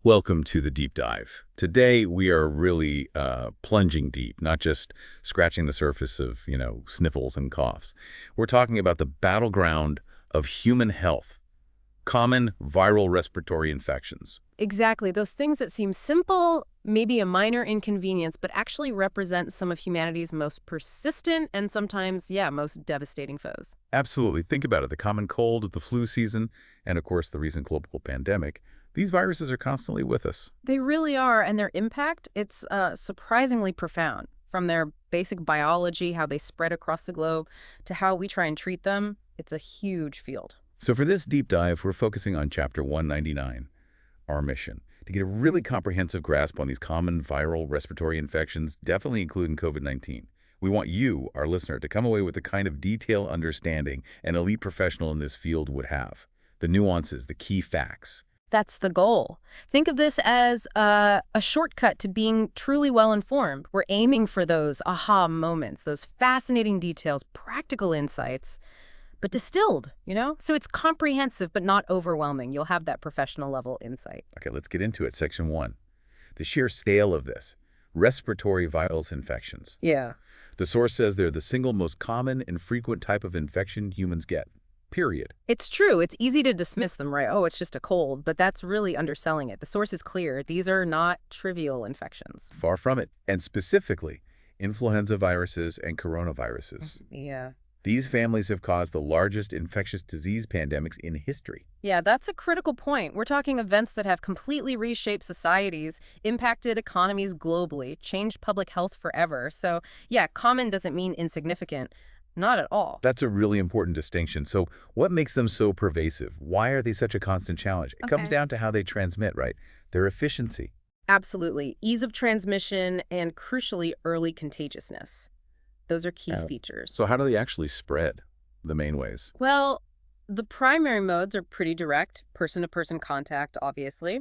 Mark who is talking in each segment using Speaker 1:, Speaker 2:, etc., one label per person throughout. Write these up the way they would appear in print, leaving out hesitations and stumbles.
Speaker 1: Welcome to the deep dive. Today we are really plunging deep, not just scratching the surface of, sniffles and coughs. We're talking about the battleground of human health, common viral respiratory infections.
Speaker 2: Exactly. Those things that seem simple, maybe a minor inconvenience, but actually represent some of humanity's most persistent and sometimes, most devastating foes.
Speaker 1: Absolutely. Think about it. The common cold, the flu season, and of course the recent global pandemic. These viruses are constantly with us.
Speaker 2: They really are, and their impact, it's surprisingly profound. From their basic biology, how they spread across the globe, to how we try and treat them, it's a huge field.
Speaker 1: So for this deep dive, we're focusing on Chapter 199, our mission, to get a really comprehensive grasp on these common viral respiratory infections, definitely including COVID-19. We want you, our listener, to come away with the kind of detailed understanding an elite professional in this field would have. The nuances, the key facts.
Speaker 2: That's the goal. Think of this as a shortcut to being truly well-informed. We're aiming for those aha moments, those fascinating details, practical insights, but distilled. So it's comprehensive, but not overwhelming. You'll have that professional level insight.
Speaker 1: Okay, let's get into it. Section 1. The sheer scale of this. Respiratory virus infections.
Speaker 2: Yeah.
Speaker 1: The source says they're the single most common and frequent type of infection humans get. Period.
Speaker 2: It's true. It's easy to dismiss them, right? Oh, it's just a cold, but that's really underselling it. The source is clear. These are not trivial infections.
Speaker 1: Far from it. And specifically, influenza viruses and coronaviruses.
Speaker 2: Yeah.
Speaker 1: These families have caused the largest infectious disease pandemics in history.
Speaker 2: Yeah, that's a critical point. We're talking events that have completely reshaped societies, impacted economies globally, changed public health forever. So, common doesn't mean insignificant. Not at all.
Speaker 1: That's a really important distinction. So what makes them so pervasive? Why are they such a constant challenge? It comes down to how they transmit, right? Their efficiency.
Speaker 2: Absolutely. Ease of transmission and, crucially, early contagiousness. Those are key features.
Speaker 1: So how do they actually spread, the main ways?
Speaker 2: Well, the primary modes are pretty direct, person-to-person contact, obviously.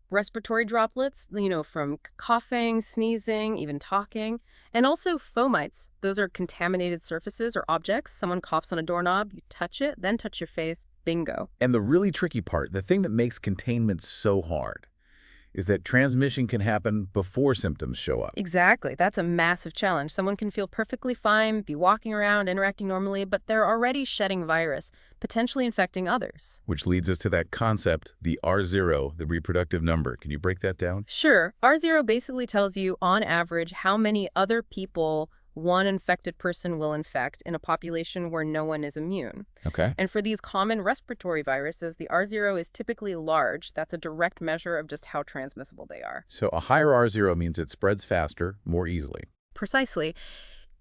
Speaker 2: Respiratory droplets, from coughing, sneezing, even talking. And also fomites. Those are contaminated surfaces or objects. Someone coughs on a doorknob, you touch it, then touch your face. Bingo.
Speaker 1: And the really tricky part, the thing that makes containment so hard, is that transmission can happen before symptoms show up.
Speaker 2: Exactly. That's a massive challenge. Someone can feel perfectly fine, be walking around, interacting normally, but they're already shedding virus, potentially infecting others.
Speaker 1: Which leads us to that concept, the R0, the reproductive number. Can you break that down?
Speaker 2: Sure. R0 basically tells you, on average, how many other people one infected person will infect in a population where no one is immune.
Speaker 1: Okay.
Speaker 2: And for these common respiratory viruses, the R0 is typically large. That's a direct measure of just how transmissible they are.
Speaker 1: So a higher R0 means it spreads faster, more easily.
Speaker 2: Precisely.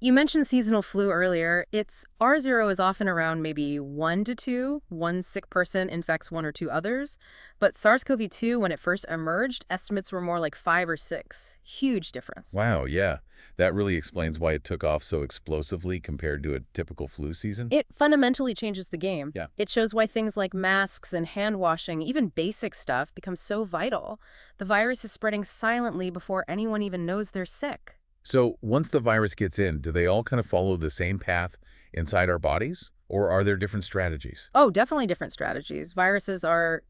Speaker 2: You mentioned seasonal flu earlier. Its R0 is often around maybe 1 to 2. One sick person infects 1 or 2 others. But SARS-CoV-2, when it first emerged, estimates were more like 5 or 6. Huge difference.
Speaker 1: Wow, yeah. That really explains why it took off so explosively compared to a typical flu season.
Speaker 2: It fundamentally changes the game.
Speaker 1: Yeah.
Speaker 2: It shows why things like masks and hand washing, even basic stuff, become so vital. The virus is spreading silently before anyone even knows they're sick.
Speaker 1: So once the virus gets in, do they all kind of follow the same path inside our bodies? Or are there different strategies?
Speaker 2: Oh, definitely different strategies. Viruses are,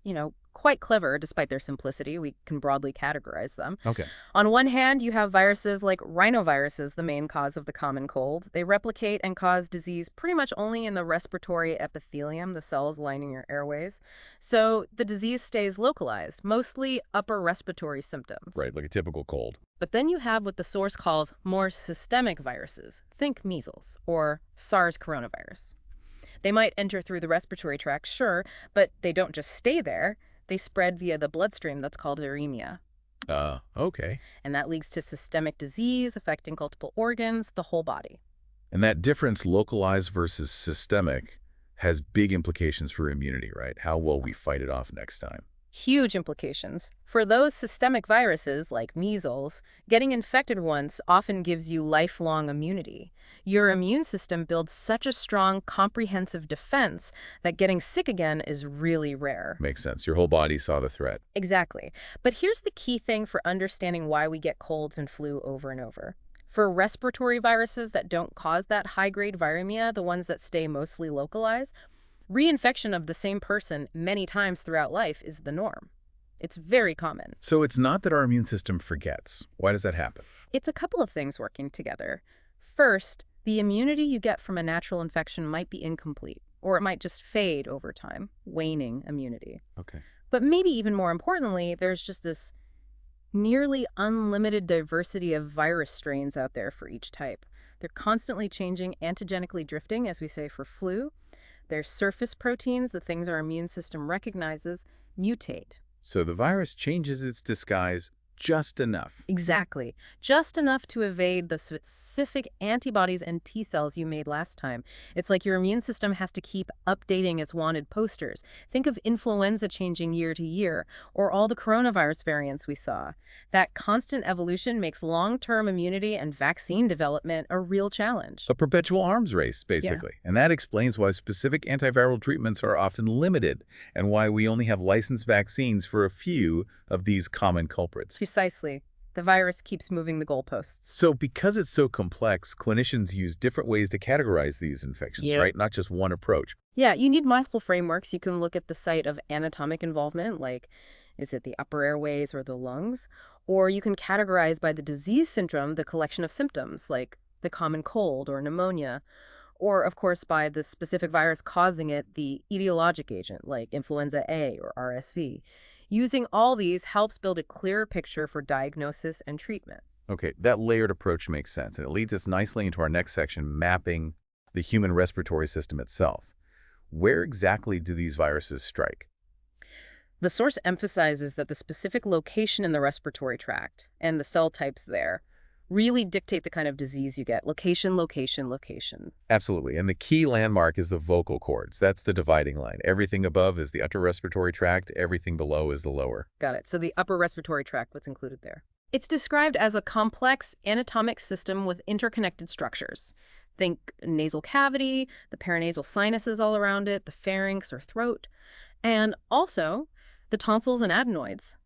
Speaker 2: quite clever despite their simplicity. We can broadly categorize them.
Speaker 1: Okay.
Speaker 2: On one hand, you have viruses like rhinoviruses, the main cause of the common cold. They replicate and cause disease pretty much only in the respiratory epithelium, the cells lining your airways. So the disease stays localized, mostly upper respiratory symptoms.
Speaker 1: Right, like a typical cold.
Speaker 2: But then you have what the source calls more systemic viruses. Think measles or SARS coronavirus. They might enter through the respiratory tract, sure, but they don't just stay there. They spread via the bloodstream. That's called viremia.
Speaker 1: Okay.
Speaker 2: And that leads to systemic disease affecting multiple organs, the whole body.
Speaker 1: And that difference, localized versus systemic, has big implications for immunity, right? How well we fight it off next time.
Speaker 2: Huge implications. For those systemic viruses, like measles, getting infected once often gives you lifelong immunity. Your immune system builds such a strong, comprehensive defense that getting sick again is really rare.
Speaker 1: Makes sense. Your whole body saw the threat.
Speaker 2: Exactly. But here's the key thing for understanding why we get colds and flu over and over. For respiratory viruses that don't cause that high-grade viremia, the ones that stay mostly localized, reinfection of the same person many times throughout life is the norm. It's very common.
Speaker 1: So it's not that our immune system forgets. Why does that happen?
Speaker 2: It's a couple of things working together. First, the immunity you get from a natural infection might be incomplete, or it might just fade over time, waning immunity.
Speaker 1: Okay.
Speaker 2: But maybe even more importantly, there's just this nearly unlimited diversity of virus strains out there for each type. They're constantly changing, antigenically drifting, as we say for flu. Their surface proteins, the things our immune system recognizes, mutate.
Speaker 1: So the virus changes its disguise just enough.
Speaker 2: Exactly. Just enough to evade the specific antibodies and T cells you made last time. It's like your immune system has to keep updating its wanted posters. Think of influenza changing year to year, or all the coronavirus variants we saw. That constant evolution makes long-term immunity and vaccine development a real challenge.
Speaker 1: A perpetual arms race, basically. Yeah. And that explains why specific antiviral treatments are often limited and why we only have licensed vaccines for a few of these common culprits.
Speaker 2: Precisely. The virus keeps moving the goalposts.
Speaker 1: So because it's so complex, clinicians use different ways to categorize these infections, right? Not just one approach.
Speaker 2: Yeah, you need multiple frameworks. You can look at the site of anatomic involvement, like is it the upper airways or the lungs? Or you can categorize by the disease syndrome, the collection of symptoms, like the common cold or pneumonia. Or, of course, by the specific virus causing it, the etiologic agent, like influenza A or RSV. Using all these helps build a clearer picture for diagnosis and treatment.
Speaker 1: Okay, that layered approach makes sense, and it leads us nicely into our next section, mapping the human respiratory system itself. Where exactly do these viruses strike?
Speaker 2: The source emphasizes that the specific location in the respiratory tract and the cell types there really dictate the kind of disease you get. Location, location, location.
Speaker 1: Absolutely. And the key landmark is the vocal cords. That's the dividing line. Everything above is the upper respiratory tract. Everything below is the lower.
Speaker 2: Got it. So the upper respiratory tract, what's included there? It's described as a complex anatomic system with interconnected structures. Think nasal cavity, the paranasal sinuses all around it, the pharynx or throat, and also the tonsils and adenoids.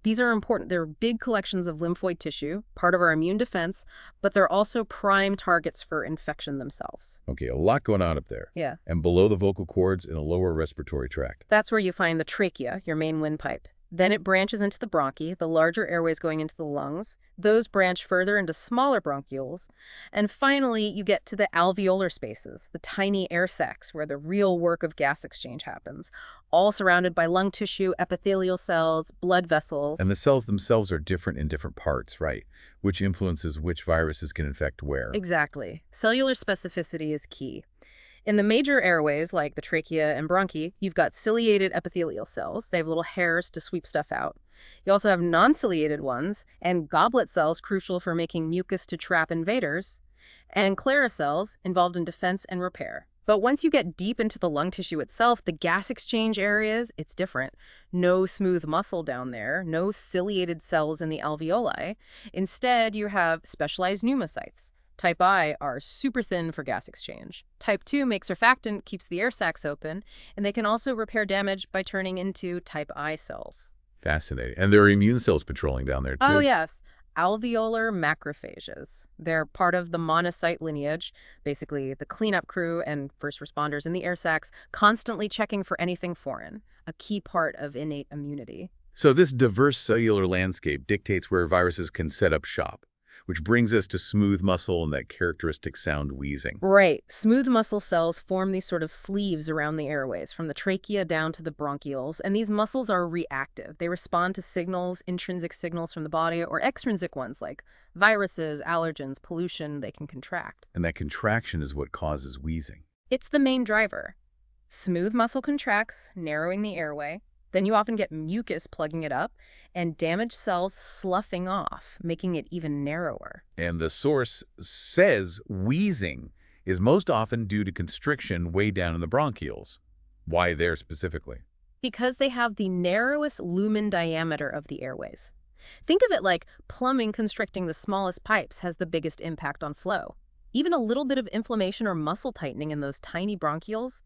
Speaker 2: These are important. They're big collections of lymphoid tissue, part of our immune defense, but they're also prime targets for infection themselves.
Speaker 1: Okay, a lot going on up there.
Speaker 2: Yeah.
Speaker 1: And below the vocal cords in the lower respiratory tract.
Speaker 2: That's where you find the trachea, your main windpipe. Then it branches into the bronchi, the larger airways going into the lungs. Those branch further into smaller bronchioles. And finally, you get to the alveolar spaces, the tiny air sacs where the real work of gas exchange happens, all surrounded by lung tissue, epithelial cells, blood vessels.
Speaker 1: And the cells themselves are different in different parts, right? Which influences which viruses can infect where.
Speaker 2: Exactly. Cellular specificity is key. In the major airways, like the trachea and bronchi, you've got ciliated epithelial cells. They have little hairs to sweep stuff out. You also have non-ciliated ones, and goblet cells crucial for making mucus to trap invaders, and Clara cells involved in defense and repair. But once you get deep into the lung tissue itself, the gas exchange areas, it's different. No smooth muscle down there, no ciliated cells in the alveoli. Instead, you have specialized pneumocytes. Type I are super thin for gas exchange. Type 2 makes surfactant, keeps the air sacs open, and they can also repair damage by turning into type I cells.
Speaker 1: Fascinating. And there are immune cells patrolling down there, too.
Speaker 2: Oh, yes. Alveolar macrophages. They're part of the monocyte lineage, basically the cleanup crew and first responders in the air sacs, constantly checking for anything foreign, a key part of innate immunity.
Speaker 1: So this diverse cellular landscape dictates where viruses can set up shop, which brings us to smooth muscle and that characteristic sound wheezing.
Speaker 2: Right. Smooth muscle cells form these sort of sleeves around the airways, from the trachea down to the bronchioles, and these muscles are reactive. They respond to signals, intrinsic signals from the body, or extrinsic ones like viruses, allergens, pollution. They can contract.
Speaker 1: And that contraction is what causes wheezing.
Speaker 2: It's the main driver. Smooth muscle contracts, narrowing the airway. Then you often get mucus plugging it up and damaged cells sloughing off, making it even narrower.
Speaker 1: And the source says wheezing is most often due to constriction way down in the bronchioles. Why there specifically?
Speaker 2: Because they have the narrowest lumen diameter of the airways. Think of it like plumbing constricting the smallest pipes has the biggest impact on flow. Even a little bit of inflammation or muscle tightening in those tiny bronchioles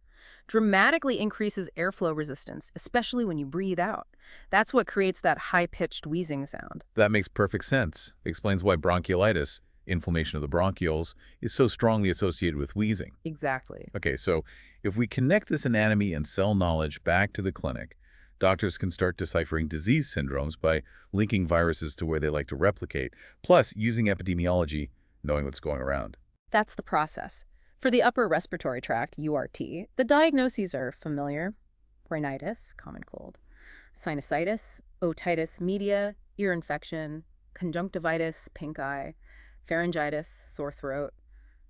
Speaker 2: dramatically increases airflow resistance, especially when you breathe out. That's what creates that high-pitched wheezing sound.
Speaker 1: That makes perfect sense. Explains why bronchiolitis, inflammation of the bronchioles, is so strongly associated with wheezing.
Speaker 2: Exactly.
Speaker 1: Okay, so if we connect this anatomy and cell knowledge back to the clinic, Doctors can start deciphering disease syndromes by linking viruses to where they like to replicate, plus using epidemiology, knowing what's going around.
Speaker 2: That's the process. For the upper respiratory tract, URT, the diagnoses are familiar: rhinitis, common cold; sinusitis, otitis media, ear infection; conjunctivitis, pink eye; pharyngitis, sore throat;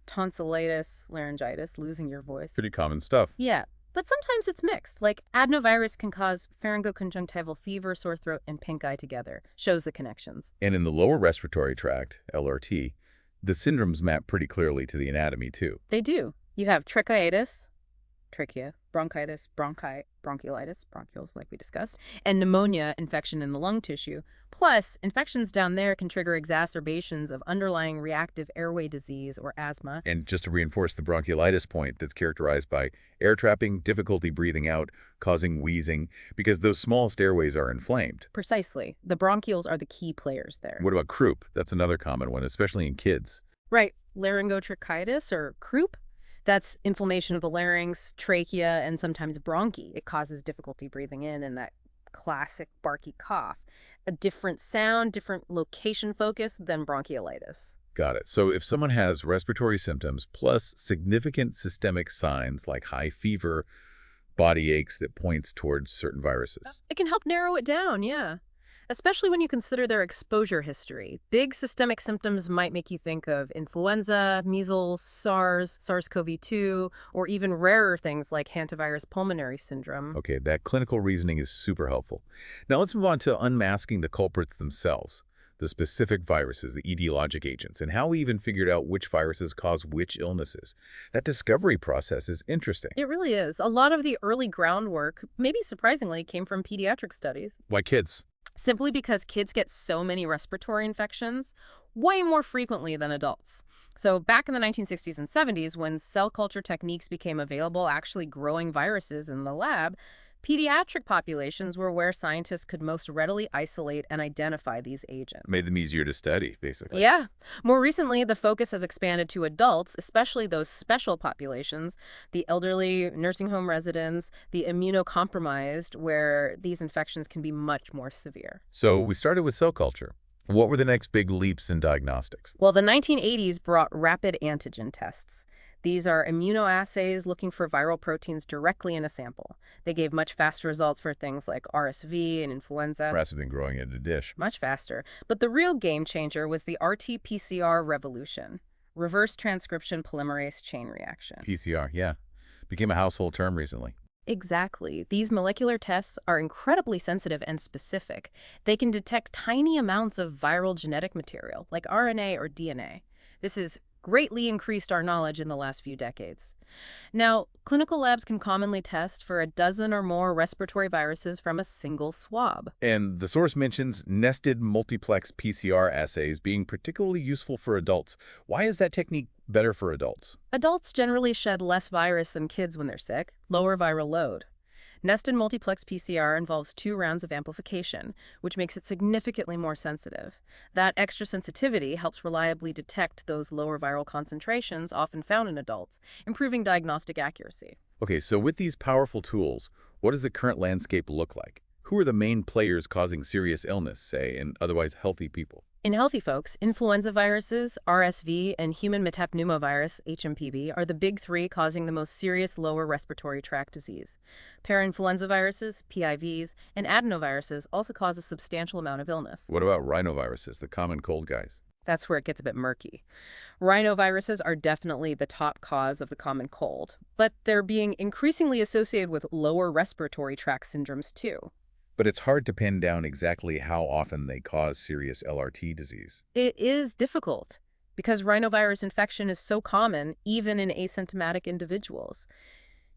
Speaker 2: tonsillitis, laryngitis, losing your voice.
Speaker 1: Pretty common stuff.
Speaker 2: Yeah, but sometimes it's mixed. Like adenovirus can cause pharyngoconjunctival fever, sore throat, and pink eye together. Shows the connections.
Speaker 1: And in the lower respiratory tract, LRT, the syndromes map pretty clearly to the anatomy, too.
Speaker 2: They do. You have tracheitis, trachea; bronchitis, bronchi, bronchiolitis, bronchioles like we discussed; and pneumonia, infection in the lung tissue. Plus, infections down there can trigger exacerbations of underlying reactive airway disease or asthma.
Speaker 1: And just to reinforce the bronchiolitis point, that's characterized by air trapping, difficulty breathing out, causing wheezing, because those smallest airways are inflamed.
Speaker 2: Precisely. The bronchioles are the key players there.
Speaker 1: What about croup? That's another common one, especially in kids.
Speaker 2: Right. Laryngotracheitis, or croup. That's inflammation of the larynx, trachea, and sometimes bronchi. It causes difficulty breathing in and that classic barky cough. A different sound, different location focus than bronchiolitis.
Speaker 1: Got it. So if someone has respiratory symptoms plus significant systemic signs like high fever, body aches that points towards certain viruses.
Speaker 2: It can help narrow it down, yeah. Especially when you consider their exposure history. Big systemic symptoms might make you think of influenza, measles, SARS, SARS-CoV-2, or even rarer things like Hantavirus pulmonary syndrome.
Speaker 1: Okay, that clinical reasoning is super helpful. Now let's move on to unmasking the culprits themselves, the specific viruses, the etiologic agents, and how we even figured out which viruses cause which illnesses. That discovery process is interesting.
Speaker 2: It really is. A lot of the early groundwork, maybe surprisingly, came from pediatric studies.
Speaker 1: Why kids?
Speaker 2: Simply because kids get so many respiratory infections way more frequently than adults. So back in the 1960s and 70s, when cell culture techniques became available, actually growing viruses in the lab, pediatric populations were where scientists could most readily isolate and identify these agents.
Speaker 1: Made them easier to study, basically.
Speaker 2: Yeah. More recently, the focus has expanded to adults, especially those special populations, the elderly, nursing home residents, the immunocompromised, where these infections can be much more severe.
Speaker 1: So we started with cell culture. What were the next big leaps in diagnostics?
Speaker 2: Well, the 1980s brought rapid antigen tests. These are immunoassays looking for viral proteins directly in a sample. They gave much faster results for things like RSV and influenza.
Speaker 1: Faster than growing in a dish.
Speaker 2: Much faster. But the real game changer was the RT-PCR revolution, reverse transcription polymerase chain reaction.
Speaker 1: PCR, yeah. Became a household term recently.
Speaker 2: Exactly. These molecular tests are incredibly sensitive and specific. They can detect tiny amounts of viral genetic material, like RNA or DNA. This has greatly increased our knowledge in the last few decades. Now, clinical labs can commonly test for a dozen or more respiratory viruses from a single swab.
Speaker 1: And the source mentions nested multiplex PCR assays being particularly useful for adults. Why is that technique better for adults?
Speaker 2: Adults generally shed less virus than kids when they're sick, lower viral load. Nested multiplex PCR involves 2 rounds of amplification, which makes it significantly more sensitive. That extra sensitivity helps reliably detect those lower viral concentrations often found in adults, improving diagnostic accuracy.
Speaker 1: Okay, so with these powerful tools, what does the current landscape look like? Who are the main players causing serious illness, say, in otherwise healthy people?
Speaker 2: In healthy folks, influenza viruses, RSV, and human metapneumovirus, HMPV, are the big 3 causing the most serious lower respiratory tract disease. Parainfluenza viruses, PIVs, and adenoviruses also cause a substantial amount of illness.
Speaker 1: What about rhinoviruses, the common cold guys?
Speaker 2: That's where it gets a bit murky. Rhinoviruses are definitely the top cause of the common cold, but they're being increasingly associated with lower respiratory tract syndromes too.
Speaker 1: But it's hard to pin down exactly how often they cause serious LRT disease.
Speaker 2: It is difficult because rhinovirus infection is so common even in asymptomatic individuals.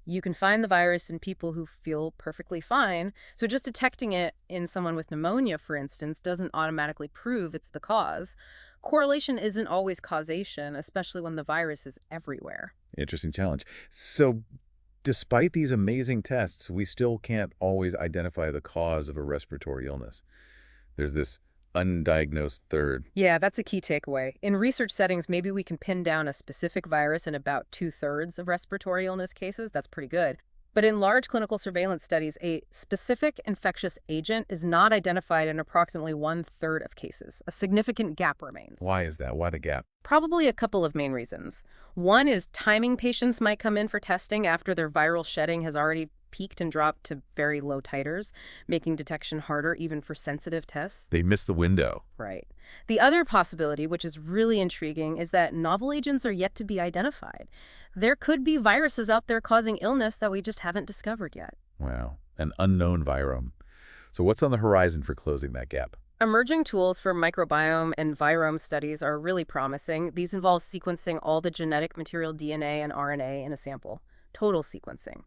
Speaker 2: You can find the virus in people who feel perfectly fine, so just detecting it in someone with pneumonia, for instance, doesn't automatically prove it's the cause. Correlation isn't always causation, especially when the virus is everywhere.
Speaker 1: Interesting challenge. So, despite these amazing tests, we still can't always identify the cause of a respiratory illness. There's this undiagnosed third.
Speaker 2: Yeah, that's a key takeaway. In research settings, maybe we can pin down a specific virus in about 2/3 of respiratory illness cases. That's pretty good. But in large clinical surveillance studies, a specific infectious agent is not identified in approximately one-third of cases. A significant gap remains.
Speaker 1: Why is that? Why the gap?
Speaker 2: Probably a couple of main reasons. One is timing. Patients might come in for testing after their viral shedding has already peaked and dropped to very low titers, making detection harder even for sensitive tests.
Speaker 1: They missed the window.
Speaker 2: Right. The other possibility, which is really intriguing, is that novel agents are yet to be identified. There could be viruses out there causing illness that we just haven't discovered yet.
Speaker 1: Wow. An unknown virome. So what's on the horizon for closing that gap?
Speaker 2: Emerging tools for microbiome and virome studies are really promising. These involve sequencing all the genetic material DNA and RNA in a sample, total sequencing.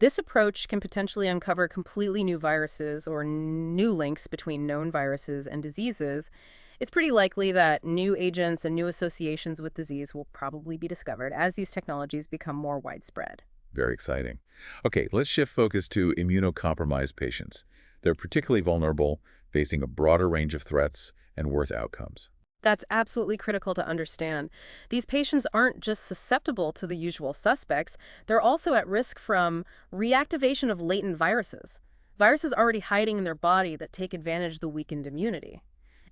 Speaker 2: This approach can potentially uncover completely new viruses or new links between known viruses and diseases. It's pretty likely that new agents and new associations with disease will probably be discovered as these technologies become more widespread.
Speaker 1: Very exciting. Okay, let's shift focus to immunocompromised patients. They're particularly vulnerable, facing a broader range of threats and worse outcomes.
Speaker 2: That's absolutely critical to understand. These patients aren't just susceptible to the usual suspects, they're also at risk from reactivation of latent viruses. Viruses already hiding in their body that take advantage of the weakened immunity.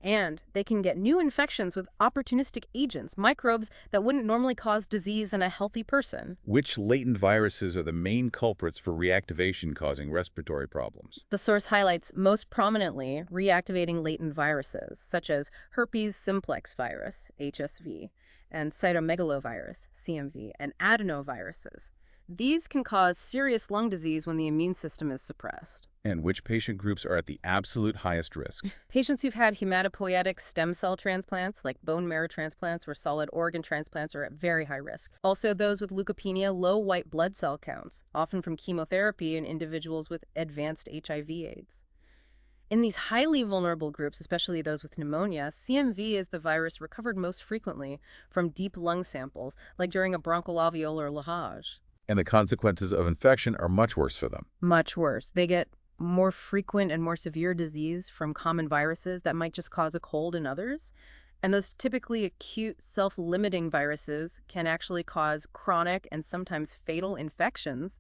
Speaker 2: And they can get new infections with opportunistic agents, microbes that wouldn't normally cause disease in a healthy person.
Speaker 1: Which latent viruses are the main culprits for reactivation causing respiratory problems?
Speaker 2: The source highlights most prominently reactivating latent viruses, such as herpes simplex virus, HSV, and cytomegalovirus, CMV, and adenoviruses. These can cause serious lung disease when the immune system is suppressed.
Speaker 1: And which patient groups are at the absolute highest risk?
Speaker 2: Patients who've had hematopoietic stem cell transplants, like bone marrow transplants or solid organ transplants, are at very high risk. Also, those with leukopenia, low white blood cell counts, often from chemotherapy in individuals with advanced HIV/AIDS. In these highly vulnerable groups, especially those with pneumonia, CMV is the virus recovered most frequently from deep lung samples, like during a bronchoalveolar lavage.
Speaker 1: And the consequences of infection are much worse for them.
Speaker 2: Much worse. They get more frequent and more severe disease from common viruses that might just cause a cold in others. And those typically acute self-limiting viruses can actually cause chronic and sometimes fatal infections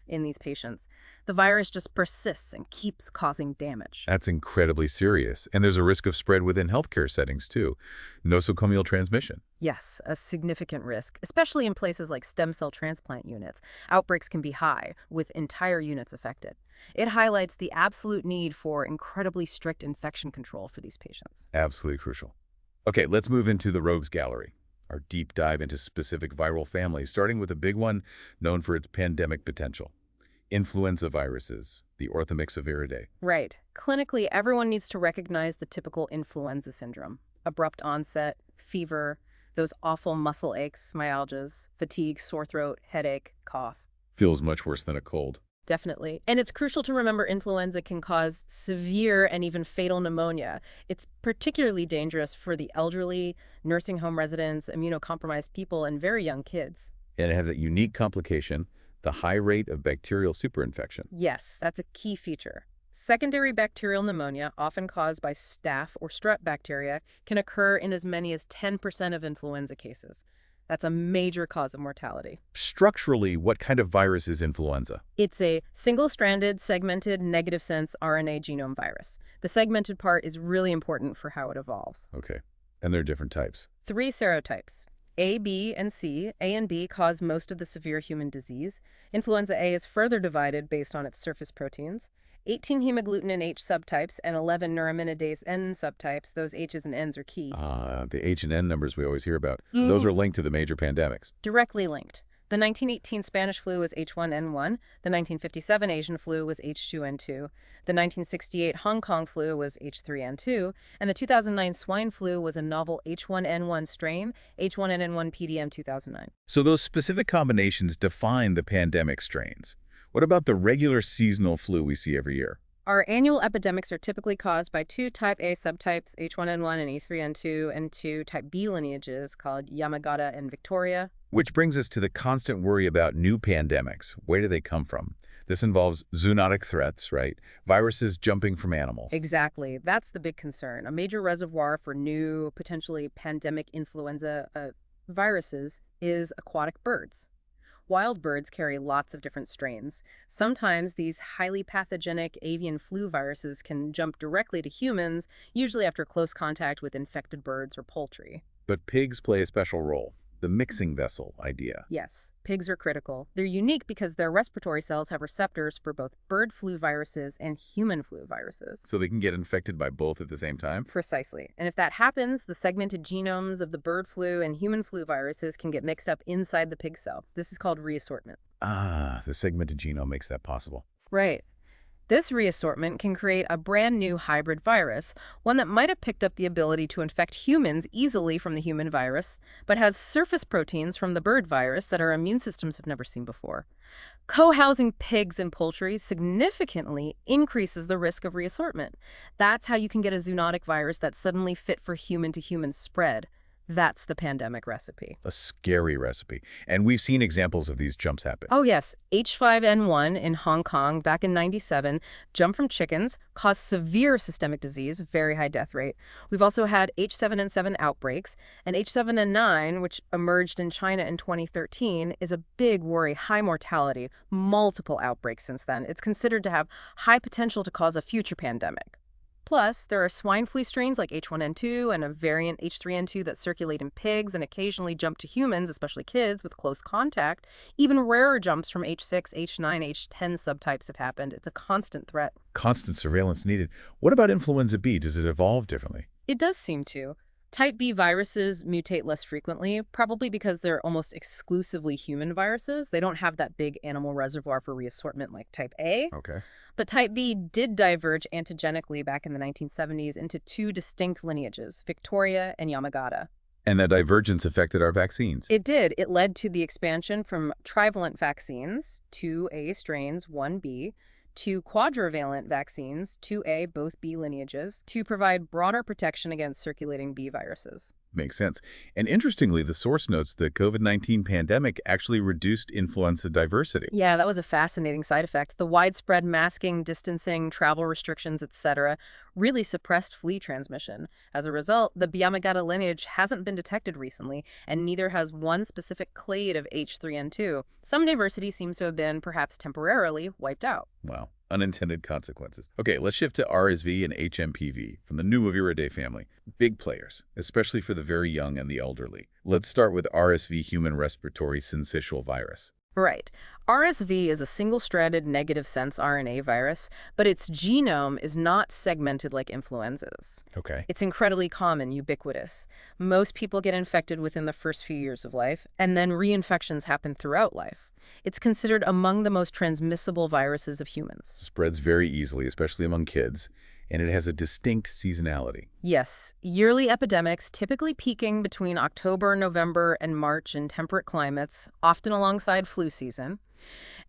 Speaker 2: in these patients. The virus just persists and keeps causing damage.
Speaker 1: That's incredibly serious. And there's a risk of spread within healthcare settings, too. Nosocomial transmission.
Speaker 2: Yes, a significant risk, especially in places like stem cell transplant units. Outbreaks can be high, with entire units affected. It highlights the absolute need for incredibly strict infection control for these patients.
Speaker 1: Absolutely crucial. Okay, let's move into the rogues gallery, our deep dive into specific viral families, starting with a big one known for its pandemic potential. Influenza viruses, the Orthomyxoviridae.
Speaker 2: Right. Clinically, everyone needs to recognize the typical influenza syndrome. Abrupt onset, fever, those awful muscle aches, myalgias, fatigue, sore throat, headache, cough.
Speaker 1: Feels much worse than a cold.
Speaker 2: Definitely. And it's crucial to remember influenza can cause severe and even fatal pneumonia. It's particularly dangerous for the elderly, nursing home residents, immunocompromised people, and very young kids.
Speaker 1: And it has that unique complication, the high rate of bacterial superinfection.
Speaker 2: Yes, that's a key feature. Secondary bacterial pneumonia, often caused by staph or strep bacteria, can occur in as many as 10% of influenza cases. That's a major cause of mortality.
Speaker 1: Structurally, what kind of virus is influenza?
Speaker 2: It's a single-stranded, segmented, negative-sense RNA genome virus. The segmented part is really important for how it evolves.
Speaker 1: Okay, and there are different types.
Speaker 2: 3 serotypes. A, B, and C. A and B cause most of the severe human disease. Influenza A is further divided based on its surface proteins. 18 hemagglutinin H subtypes and 11 neuraminidase N subtypes. Those H's and N's are key.
Speaker 1: The H and N numbers we always hear about. Those are linked to the major pandemics.
Speaker 2: Directly linked. The 1918 Spanish flu was H1N1, the 1957 Asian flu was H2N2, the 1968 Hong Kong flu was H3N2, and the 2009 swine flu was a novel H1N1 strain, H1N1 PDM 2009.
Speaker 1: So those specific combinations define the pandemic strains. What about the regular seasonal flu we see every year?
Speaker 2: Our annual epidemics are typically caused by 2 type A subtypes, H1N1 and E3N2, and 2 type B lineages called Yamagata and Victoria.
Speaker 1: Which brings us to the constant worry about new pandemics. Where do they come from? This involves zoonotic threats, right? Viruses jumping from animals.
Speaker 2: Exactly. That's the big concern. A major reservoir for new, potentially pandemic influenza viruses is aquatic birds. Wild birds carry lots of different strains. Sometimes these highly pathogenic avian flu viruses can jump directly to humans, usually after close contact with infected birds or poultry.
Speaker 1: But pigs play a special role, the mixing vessel idea.
Speaker 2: Yes, pigs are critical. They're unique because their respiratory cells have receptors for both bird flu viruses and human flu viruses.
Speaker 1: So they can get infected by both at the same time?
Speaker 2: Precisely. And if that happens, the segmented genomes of the bird flu and human flu viruses can get mixed up inside the pig cell. This is called reassortment.
Speaker 1: Ah, the segmented genome makes that possible.
Speaker 2: Right. This reassortment can create a brand new hybrid virus, one that might have picked up the ability to infect humans easily from the human virus, but has surface proteins from the bird virus that our immune systems have never seen before. Co-housing pigs and poultry significantly increases the risk of reassortment. That's how you can get a zoonotic virus that's suddenly fit for human-to-human spread. That's the pandemic recipe.
Speaker 1: A scary recipe. And we've seen examples of these jumps happen.
Speaker 2: Oh yes, H5N1 in Hong Kong back in '97 jumped from chickens, caused severe systemic disease, very high death rate. We've also had H7N7 outbreaks, and H7N9, which emerged in China in 2013, is a big worry, high mortality, multiple outbreaks since then. It's considered to have high potential to cause a future pandemic. Plus, there are swine flu strains like H1N2 and a variant H3N2 that circulate in pigs and occasionally jump to humans, especially kids, with close contact. Even rarer jumps from H6, H9, H10 subtypes have happened. It's a constant threat.
Speaker 1: Constant surveillance needed. What about influenza B? Does it evolve differently?
Speaker 2: It does seem to. Type B viruses mutate less frequently, probably because they're almost exclusively human viruses. They don't have that big animal reservoir for reassortment like type A.
Speaker 1: Okay.
Speaker 2: But type B did diverge antigenically back in the 1970s into two distinct lineages, Victoria and Yamagata.
Speaker 1: And that divergence affected our vaccines.
Speaker 2: It did. It led to the expansion from trivalent vaccines, 2A strains, 1B, to quadrivalent vaccines, 2A, both B lineages, to provide broader protection against circulating B viruses.
Speaker 1: Makes sense. And interestingly, the source notes the COVID-19 pandemic actually reduced influenza diversity.
Speaker 2: Yeah, that was a fascinating side effect. The widespread masking, distancing, travel restrictions, etc. really suppressed flea transmission. As a result, the Yamagata lineage hasn't been detected recently, and neither has one specific clade of H3N2. Some diversity seems to have been, perhaps temporarily, wiped out.
Speaker 1: Wow. Unintended consequences. Okay, let's shift to RSV and HMPV from the Pneumoviridae family. Big players, especially for the very young and the elderly. Let's start with RSV human respiratory syncytial virus.
Speaker 2: Right. RSV is a single-stranded negative sense RNA virus, but its genome is not segmented like influenzas.
Speaker 1: Okay.
Speaker 2: It's incredibly common, ubiquitous. Most people get infected within the first few years of life, and then reinfections happen throughout life. It's considered among the most transmissible viruses of humans.
Speaker 1: Spreads very easily, especially among kids, and it has a distinct seasonality.
Speaker 2: Yes, yearly epidemics typically peaking between October, November, and March in temperate climates, often alongside flu season.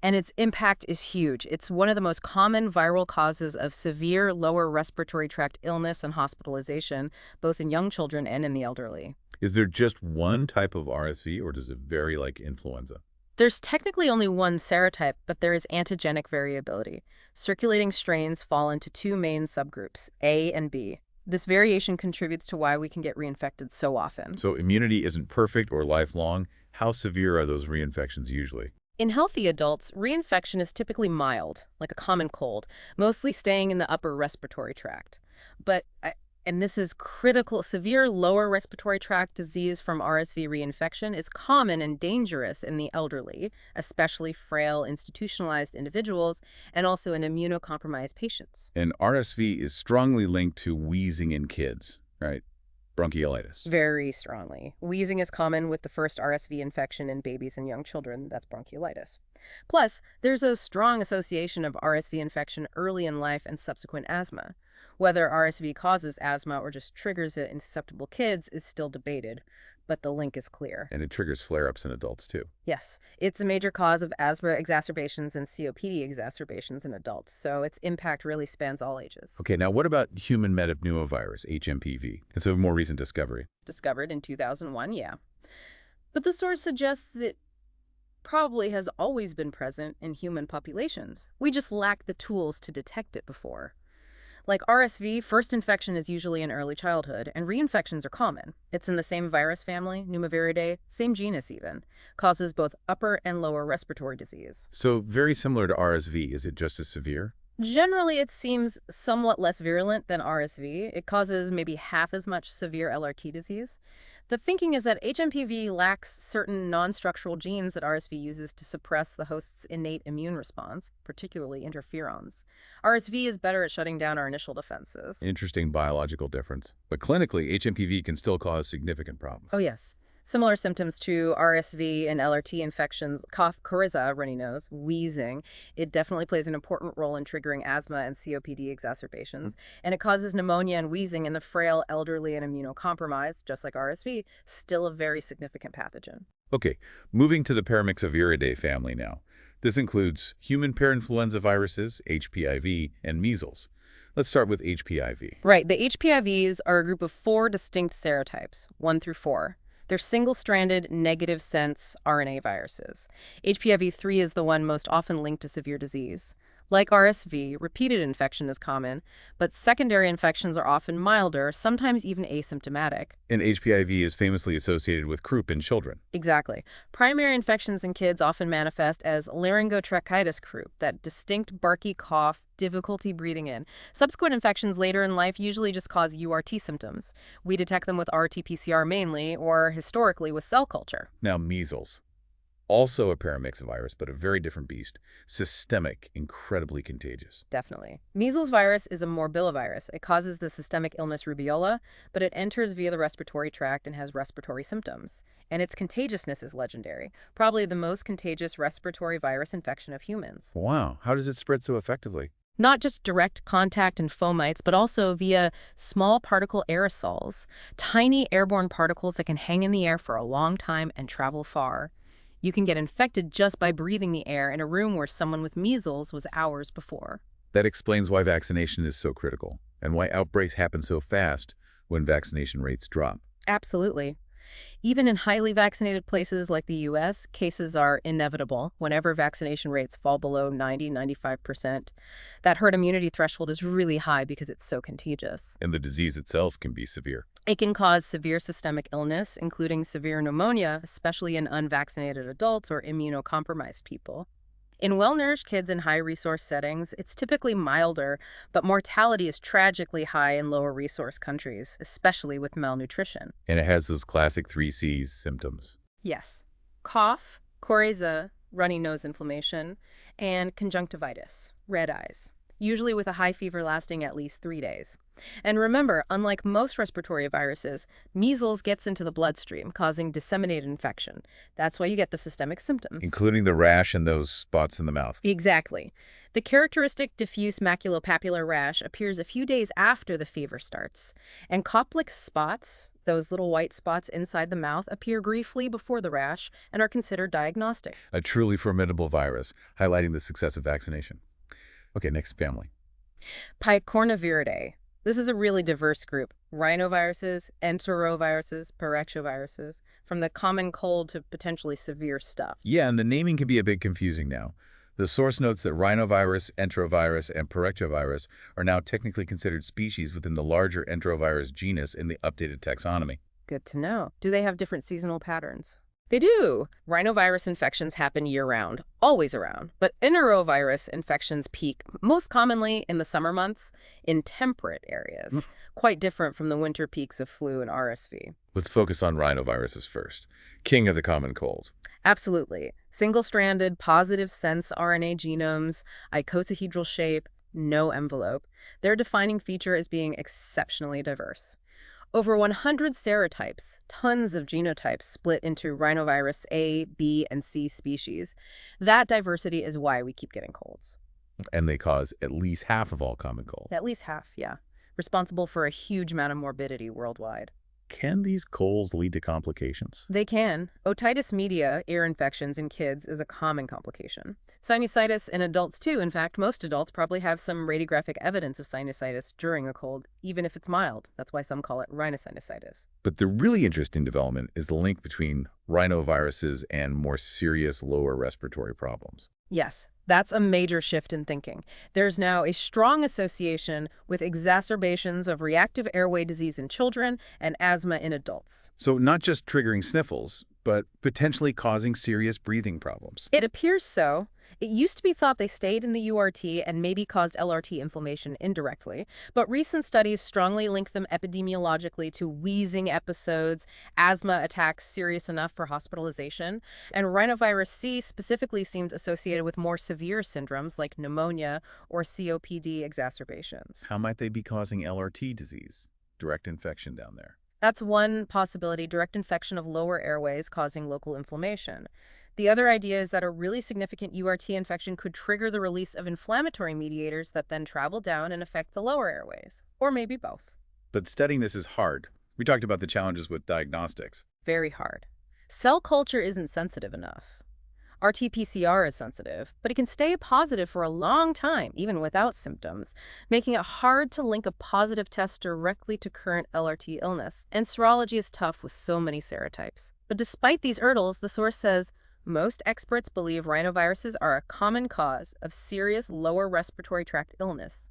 Speaker 2: And its impact is huge. It's one of the most common viral causes of severe lower respiratory tract illness and hospitalization, both in young children and in the elderly.
Speaker 1: Is there just one type of RSV, or does it vary like influenza?
Speaker 2: There's technically only one serotype, but there is antigenic variability. Circulating strains fall into two main subgroups, A and B. This variation contributes to why we can get reinfected so often.
Speaker 1: So immunity isn't perfect or lifelong. How severe are those reinfections usually?
Speaker 2: In healthy adults, reinfection is typically mild, like a common cold, mostly staying in the upper respiratory tract. And this is critical, severe lower respiratory tract disease from RSV reinfection is common and dangerous in the elderly, especially frail, institutionalized individuals, and also in immunocompromised patients.
Speaker 1: And RSV is strongly linked to wheezing in kids, right? Bronchiolitis.
Speaker 2: Very strongly. Wheezing is common with the first RSV infection in babies and young children. That's bronchiolitis. Plus, there's a strong association of RSV infection early in life and subsequent asthma. Whether RSV causes asthma or just triggers it in susceptible kids is still debated, but the link is clear.
Speaker 1: And it triggers flare-ups in adults, too.
Speaker 2: Yes, it's a major cause of asthma exacerbations and COPD exacerbations in adults, so its impact really spans all ages.
Speaker 1: Okay, now what about human metapneumovirus, HMPV? It's a more recent discovery.
Speaker 2: Discovered in 2001, yeah. But the source suggests it probably has always been present in human populations. We just lack the tools to detect it before. Like RSV, first infection is usually in early childhood, and reinfections are common. It's in the same virus family, Pneumaviridae, same genus even. Causes both upper and lower respiratory disease.
Speaker 1: So very similar to RSV. Is it just as severe?
Speaker 2: Generally, it seems somewhat less virulent than RSV. It causes maybe half as much severe LRT disease. The thinking is that HMPV lacks certain non-structural genes that RSV uses to suppress the host's innate immune response, particularly interferons. RSV is better at shutting down our initial defenses.
Speaker 1: Interesting biological difference. But clinically, HMPV can still cause significant problems.
Speaker 2: Oh, yes. Similar symptoms to RSV and LRT infections, cough, coryza, runny nose, wheezing. It definitely plays an important role in triggering asthma and COPD exacerbations. And it causes pneumonia and wheezing in the frail, elderly, and immunocompromised, just like RSV, still a very significant pathogen.
Speaker 1: Okay, moving to the Paramyxoviridae family now. This includes human parainfluenza viruses, HPIV, and measles. Let's start with HPIV.
Speaker 2: Right, the HPIVs are a group of 4 distinct serotypes, 1 through 4. They're single-stranded, negative-sense RNA viruses. HPIV-3 is the one most often linked to severe disease. Like RSV, repeated infection is common, but secondary infections are often milder, sometimes even asymptomatic.
Speaker 1: And HPIV is famously associated with croup in children.
Speaker 2: Exactly. Primary infections in kids often manifest as laryngotracheitis croup, that distinct barky cough, difficulty breathing in. Subsequent infections later in life usually just cause URT symptoms. We detect them with RT-PCR mainly, or historically with cell culture.
Speaker 1: Now, measles. Also a paramyxovirus, but a very different beast. Systemic, incredibly contagious.
Speaker 2: Definitely. Measles virus is a morbillivirus. It causes the systemic illness rubiola, but it enters via the respiratory tract and has respiratory symptoms. And its contagiousness is legendary. Probably the most contagious respiratory virus infection of humans.
Speaker 1: Wow, how does it spread so effectively?
Speaker 2: Not just direct contact and fomites, but also via small particle aerosols, tiny airborne particles that can hang in the air for a long time and travel far. You can get infected just by breathing the air in a room where someone with measles was hours before.
Speaker 1: That explains why vaccination is so critical, and why outbreaks happen so fast when vaccination rates drop.
Speaker 2: Absolutely. Even in highly vaccinated places like the U.S., cases are inevitable whenever vaccination rates fall below 90–95%. That herd immunity threshold is really high because it's so contagious.
Speaker 1: And the disease itself can be severe.
Speaker 2: It can cause severe systemic illness, including severe pneumonia, especially in unvaccinated adults or immunocompromised people. In well-nourished kids in high-resource settings, it's typically milder, but mortality is tragically high in lower-resource countries, especially with malnutrition.
Speaker 1: And it has those classic 3 C's symptoms.
Speaker 2: Yes. Cough, coryza, runny nose inflammation, and conjunctivitis, red eyes, usually with a high fever lasting at least 3 days. And remember, unlike most respiratory viruses, measles gets into the bloodstream, causing disseminated infection. That's why you get the systemic symptoms.
Speaker 1: Including the rash and those spots in the mouth.
Speaker 2: Exactly. The characteristic diffuse maculopapular rash appears a few days after the fever starts. And Koplik spots, those little white spots inside the mouth, appear briefly before the rash and are considered diagnostic.
Speaker 1: A truly formidable virus, highlighting the success of vaccination. Okay, next family.
Speaker 2: Picornaviridae. This is a really diverse group. Rhinoviruses, enteroviruses, parechoviruses, from the common cold to potentially severe stuff.
Speaker 1: Yeah, and the naming can be a bit confusing now. The source notes that rhinovirus, enterovirus, and parechovirus are now technically considered species within the larger enterovirus genus in the updated taxonomy.
Speaker 2: Good to know. Do they have different seasonal patterns? They do. Rhinovirus infections happen year-round, always around. But enterovirus infections peak most commonly in the summer months in temperate areas, quite different from the winter peaks of flu and RSV.
Speaker 1: Let's focus on rhinoviruses first. King of the common cold.
Speaker 2: Absolutely. Single-stranded, positive-sense RNA genomes, icosahedral shape, no envelope. Their defining feature is being exceptionally diverse. Over 100 serotypes, tons of genotypes split into rhinovirus A, B, and C species. That diversity is why we keep getting colds.
Speaker 1: And they cause at least half of all common cold.
Speaker 2: At least half, yeah. Responsible for a huge amount of morbidity worldwide.
Speaker 1: Can these colds lead to complications?
Speaker 2: They can. Otitis media, ear infections in kids, is a common complication. Sinusitis in adults too. In fact, most adults probably have some radiographic evidence of sinusitis during a cold, even if it's mild. That's why some call it rhinosinusitis.
Speaker 1: But the really interesting development is the link between rhinoviruses and more serious lower respiratory problems.
Speaker 2: Yes, that's a major shift in thinking. There's now a strong association with exacerbations of reactive airway disease in children and asthma in adults.
Speaker 1: So not just triggering sniffles, but potentially causing serious breathing problems.
Speaker 2: It appears so. It used to be thought they stayed in the URT and maybe caused LRT inflammation indirectly, but recent studies strongly link them epidemiologically to wheezing episodes, asthma attacks serious enough for hospitalization, and rhinovirus C specifically seems associated with more severe syndromes like pneumonia or COPD exacerbations.
Speaker 1: How might they be causing LRT disease? Direct infection down there.
Speaker 2: That's one possibility, direct infection of lower airways causing local inflammation. The other idea is that a really significant URT infection could trigger the release of inflammatory mediators that then travel down and affect the lower airways, or maybe both.
Speaker 1: But studying this is hard. We talked about the challenges with diagnostics.
Speaker 2: Very hard. Cell culture isn't sensitive enough. RT-PCR is sensitive, but it can stay positive for a long time, even without symptoms, making it hard to link a positive test directly to current LRT illness. And serology is tough with so many serotypes. But despite these hurdles, the source says, most experts believe rhinoviruses are a common cause of serious lower respiratory tract illness.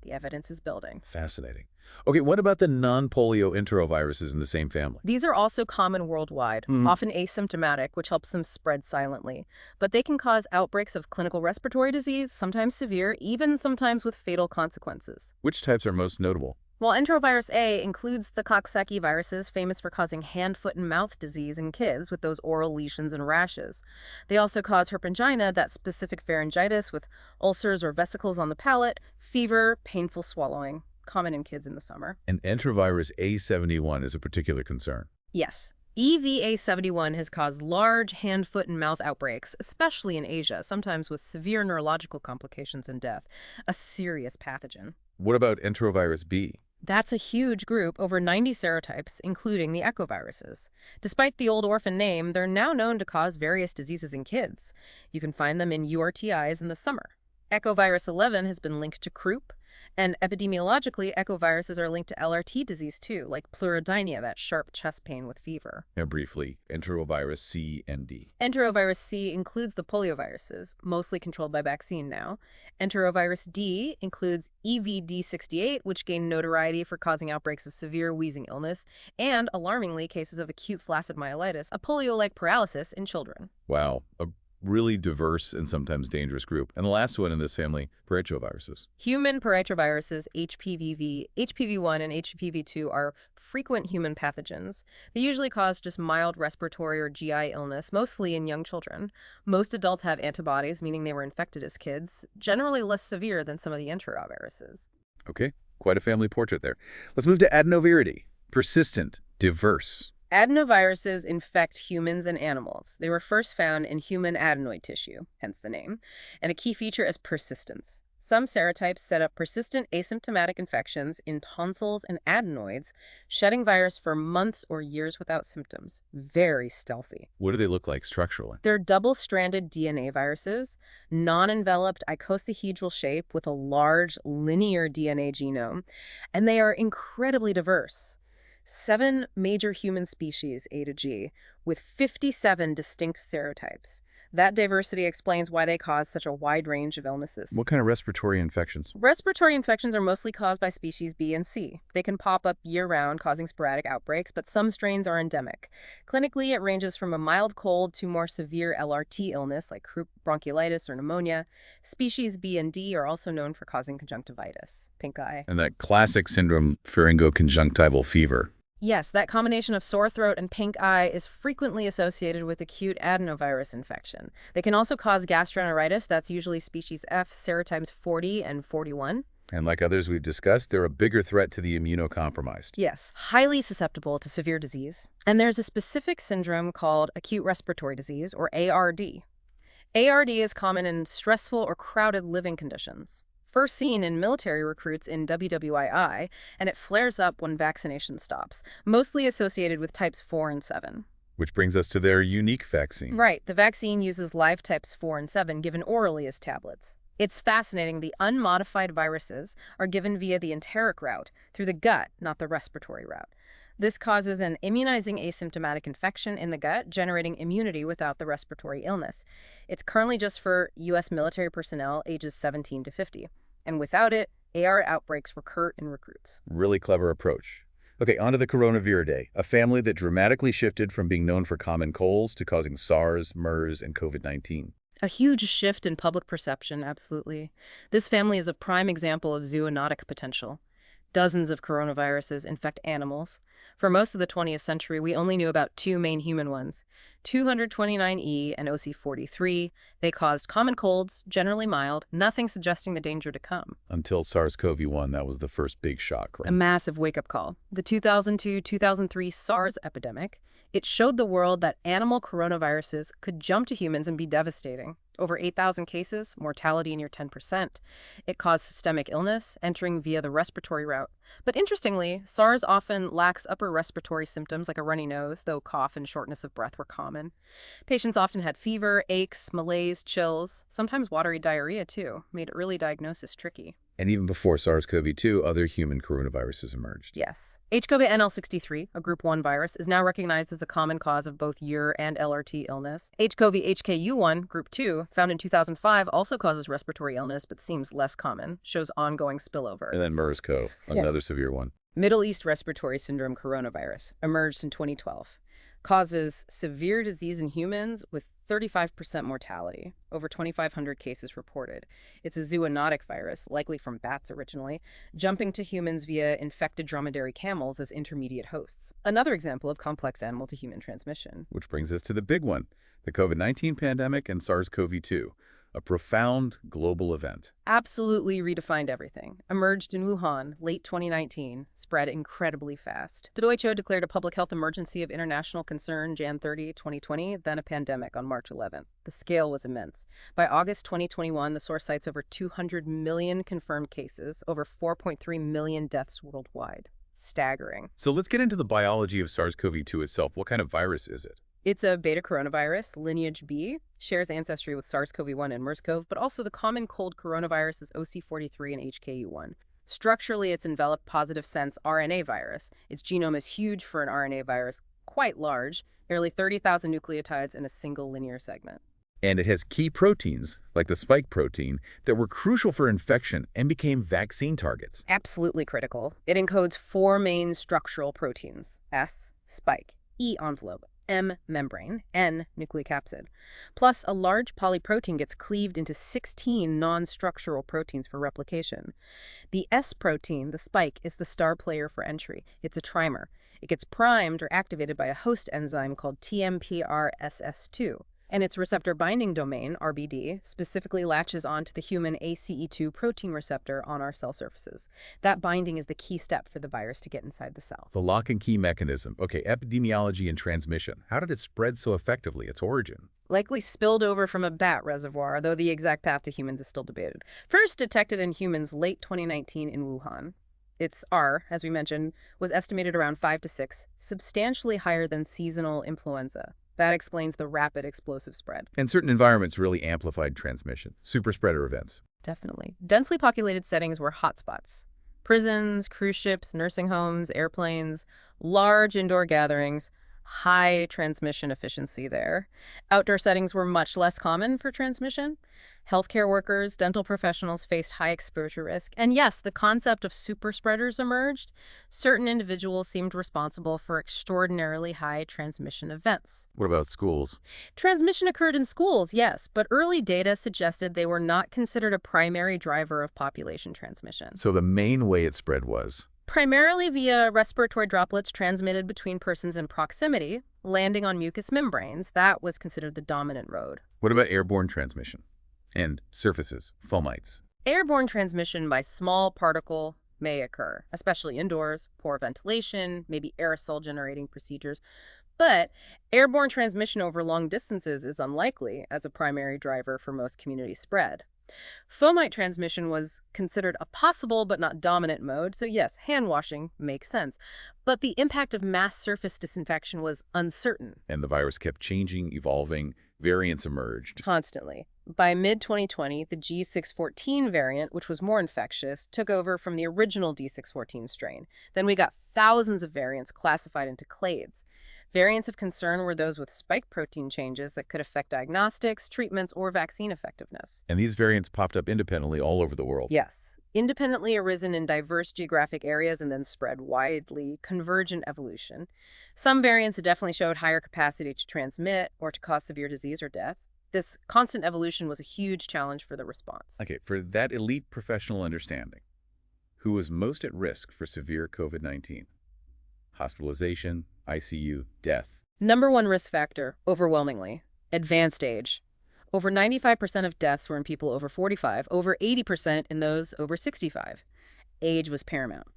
Speaker 2: The evidence is building.
Speaker 1: Fascinating. Okay, what about the non-polio enteroviruses in the same family?
Speaker 2: These are also common worldwide, often asymptomatic, which helps them spread silently. But they can cause outbreaks of clinical respiratory disease, sometimes severe, even sometimes with fatal consequences.
Speaker 1: Which types are most notable?
Speaker 2: While enterovirus A includes the Coxsackie viruses, famous for causing hand, foot, and mouth disease in kids with those oral lesions and rashes. They also cause herpangina, that specific pharyngitis with ulcers or vesicles on the palate, fever, painful swallowing, common in kids in the summer.
Speaker 1: And enterovirus A71 is a particular concern.
Speaker 2: Yes. EVA71 has caused large hand, foot, and mouth outbreaks, especially in Asia, sometimes with severe neurological complications and death, a serious pathogen.
Speaker 1: What about enterovirus B?
Speaker 2: That's a huge group, over 90 serotypes, including the echoviruses. Despite the old orphan name, they're now known to cause various diseases in kids. You can find them in URTIs in the summer. Echovirus 11 has been linked to croup, and epidemiologically, echoviruses are linked to LRT disease too, like pleurodynia, that sharp chest pain with fever.
Speaker 1: Now briefly, enterovirus C and D.
Speaker 2: Enterovirus C includes the polioviruses, mostly controlled by vaccine now. Enterovirus D includes EVD68, which gained notoriety for causing outbreaks of severe wheezing illness, and, alarmingly, cases of acute flaccid myelitis, a polio-like paralysis in children.
Speaker 1: Wow, a really diverse and sometimes dangerous group. And the last one in this family, parechoviruses.
Speaker 2: Human parechoviruses, HPV, HPV1, and HPV2 are frequent human pathogens. They usually cause just mild respiratory or GI illness, mostly in young children. Most adults have antibodies, meaning they were infected as kids, generally less severe than some of the enteroviruses.
Speaker 1: Okay, quite a family portrait there. Let's move to adenovirity. Persistent, diverse.
Speaker 2: Adenoviruses infect humans and animals. They were first found in human adenoid tissue, hence the name, and a key feature is persistence. Some serotypes set up persistent asymptomatic infections in tonsils and adenoids, shedding virus for months or years without symptoms. Very stealthy.
Speaker 1: What do they look like structurally?
Speaker 2: They're double-stranded DNA viruses, non-enveloped icosahedral shape with a large linear DNA genome, and they are incredibly diverse. 7 major human species, A to G, with 57 distinct serotypes. That diversity explains why they cause such a wide range of illnesses.
Speaker 1: What kind of respiratory infections?
Speaker 2: Respiratory infections are mostly caused by species B and C. They can pop up year-round, causing sporadic outbreaks, but some strains are endemic. Clinically, it ranges from a mild cold to more severe LRT illness like croup bronchiolitis or pneumonia. Species B and D are also known for causing conjunctivitis, pink eye.
Speaker 1: And that classic syndrome, pharyngoconjunctival fever.
Speaker 2: Yes, that combination of sore throat and pink eye is frequently associated with acute adenovirus infection. They can also cause gastroenteritis, that's usually species F, serotypes 40 and 41.
Speaker 1: And like others we've discussed, they're a bigger threat to the immunocompromised.
Speaker 2: Yes, highly susceptible to severe disease. And there's a specific syndrome called acute respiratory disease, or ARD. ARD is common in stressful or crowded living conditions. First seen in military recruits in WWII, and it flares up when vaccination stops, mostly associated with types 4 and 7.
Speaker 1: Which brings us to their unique vaccine.
Speaker 2: Right, the vaccine uses live types 4 and 7 given orally as tablets. It's fascinating, the unmodified viruses are given via the enteric route, through the gut, not the respiratory route. This causes an immunizing asymptomatic infection in the gut, generating immunity without the respiratory illness. It's currently just for U.S. military personnel ages 17 to 50. And without it, AR outbreaks recur in recruits.
Speaker 1: Really clever approach. Okay, on to the coronavirus, a family that dramatically shifted from being known for common colds to causing SARS, MERS, and COVID-19.
Speaker 2: A huge shift in public perception, absolutely. This family is a prime example of zoonotic potential. Dozens of coronaviruses infect animals. For most of the 20th century, we only knew about two main human ones, 229E and OC43. They caused common colds, generally mild, nothing suggesting the danger to come.
Speaker 1: Until SARS-CoV-1, that was the first big shock,
Speaker 2: A
Speaker 1: right?
Speaker 2: massive wake-up call. The 2002-2003 SARS epidemic, it showed the world that animal coronaviruses could jump to humans and be devastating. Over 8,000 cases, mortality near 10%. It caused systemic illness, entering via the respiratory route. But interestingly, SARS often lacks upper respiratory symptoms like a runny nose, though cough and shortness of breath were common. Patients often had fever, aches, malaise, chills, sometimes watery diarrhea too, made early diagnosis tricky.
Speaker 1: And even before SARS-CoV-2, other human coronaviruses emerged.
Speaker 2: Yes. HCoV-NL63, a group 1 virus, is now recognized as a common cause of both UR and LRT illness. HCoV-HKU1, group 2, found in 2005, also causes respiratory illness but seems less common, shows ongoing spillover.
Speaker 1: And then MERS-CoV, another severe one.
Speaker 2: Middle East Respiratory Syndrome coronavirus, emerged in 2012. Causes severe disease in humans with 35% mortality, over 2,500 cases reported. It's a zoonotic virus, likely from bats originally, jumping to humans via infected dromedary camels as intermediate hosts. Another example of complex animal-to-human transmission.
Speaker 1: Which brings us to the big one, the COVID-19 pandemic and SARS-CoV-2, a profound global event.
Speaker 2: Absolutely redefined everything. Emerged in Wuhan, late 2019, spread incredibly fast. WHO declared a public health emergency of international concern Jan 30, 2020, then a pandemic on March 11. The scale was immense. By August 2021, the source cites over 200 million confirmed cases, over 4.3 million deaths worldwide. Staggering.
Speaker 1: So let's get into the biology of SARS-CoV-2 itself. What kind of virus is it?
Speaker 2: It's a beta coronavirus, lineage B, shares ancestry with SARS-CoV-1 and MERS-CoV, but also the common cold coronaviruses OC43 and HKU1. Structurally, it's enveloped positive sense RNA virus. Its genome is huge for an RNA virus, quite large, nearly 30,000 nucleotides in a single linear segment.
Speaker 1: And it has key proteins, like the spike protein, that were crucial for infection and became vaccine targets.
Speaker 2: Absolutely critical. It encodes 4 main structural proteins: S, spike, E, envelope, M, membrane, N, nucleocapsid. Plus, a large polyprotein gets cleaved into 16 non-structural proteins for replication. The S protein, the spike, is the star player for entry. It's a trimer. It gets primed or activated by a host enzyme called TMPRSS2. And its receptor binding domain, RBD, specifically latches onto the human ACE2 protein receptor on our cell surfaces. That binding is the key step for the virus to get inside the cell.
Speaker 1: The lock and key mechanism. Okay, epidemiology and transmission. How did it spread so effectively? Its origin?
Speaker 2: Likely spilled over from a bat reservoir, though the exact path to humans is still debated. First detected in humans late 2019 in Wuhan. Its R, as we mentioned, was estimated around 5 to 6, substantially higher than seasonal influenza. That explains the rapid explosive spread.
Speaker 1: And certain environments really amplified transmission. Superspreader events.
Speaker 2: Definitely. Densely populated settings were hotspots. Prisons, cruise ships, nursing homes, airplanes, large indoor gatherings, high transmission efficiency there. Outdoor settings were much less common for transmission. Healthcare workers, dental professionals faced high exposure risk. And yes, the concept of super spreaders emerged. Certain individuals seemed responsible for extraordinarily high transmission events.
Speaker 1: What about schools?
Speaker 2: Transmission occurred in schools, yes, but early data suggested they were not considered a primary driver of population transmission.
Speaker 1: So the main way it spread was?
Speaker 2: Primarily via respiratory droplets transmitted between persons in proximity, landing on mucous membranes. That was considered the dominant road.
Speaker 1: What about airborne transmission? And surfaces, fomites?
Speaker 2: Airborne transmission by small particle may occur, especially indoors, poor ventilation, maybe aerosol-generating procedures. But airborne transmission over long distances is unlikely as a primary driver for most community spread. Fomite transmission was considered a possible but not dominant mode, so yes, hand washing makes sense. But the impact of mass surface disinfection was uncertain.
Speaker 1: And the virus kept changing, evolving, variants emerged.
Speaker 2: Constantly. By mid-2020, the G614 variant, which was more infectious, took over from the original D614 strain. Then we got thousands of variants classified into clades. Variants of concern were those with spike protein changes that could affect diagnostics, treatments, or vaccine effectiveness.
Speaker 1: And these variants popped up independently all over the world.
Speaker 2: Yes, independently arisen in diverse geographic areas and then spread widely, convergent evolution. Some variants definitely showed higher capacity to transmit or to cause severe disease or death. This constant evolution was a huge challenge for the response.
Speaker 1: Okay, for that elite professional understanding, who was most at risk for severe COVID-19? Hospitalization, ICU, death.
Speaker 2: Number one risk factor, overwhelmingly, advanced age. Over 95% of deaths were in people over 45, over 80% in those over 65. Age was paramount.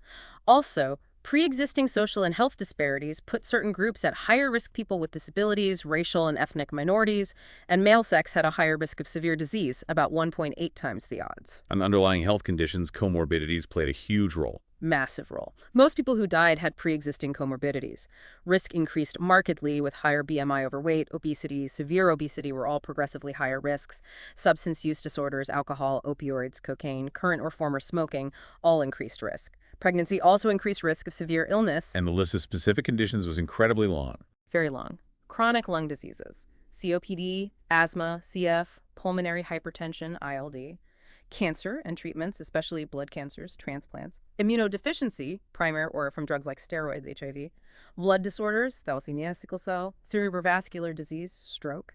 Speaker 2: Also, pre-existing social and health disparities put certain groups at higher risk: people with disabilities, racial and ethnic minorities, and male sex had a higher risk of severe disease, about 1.8 times the odds.
Speaker 1: On underlying health conditions, comorbidities played a huge role.
Speaker 2: Massive role. Most people who died had pre-existing comorbidities. Risk increased markedly with higher BMI, overweight, obesity, severe obesity were all progressively higher risks. Substance use disorders, alcohol, opioids, cocaine, current or former smoking, all increased risk. Pregnancy also increased risk of severe illness.
Speaker 1: And the list of specific conditions was incredibly long.
Speaker 2: Very long. Chronic lung diseases, COPD, asthma, CF, pulmonary hypertension, ILD, cancer and treatments, especially blood cancers, transplants, immunodeficiency, primary or from drugs like steroids, HIV, blood disorders, thalassemia, sickle cell, cerebrovascular disease, stroke,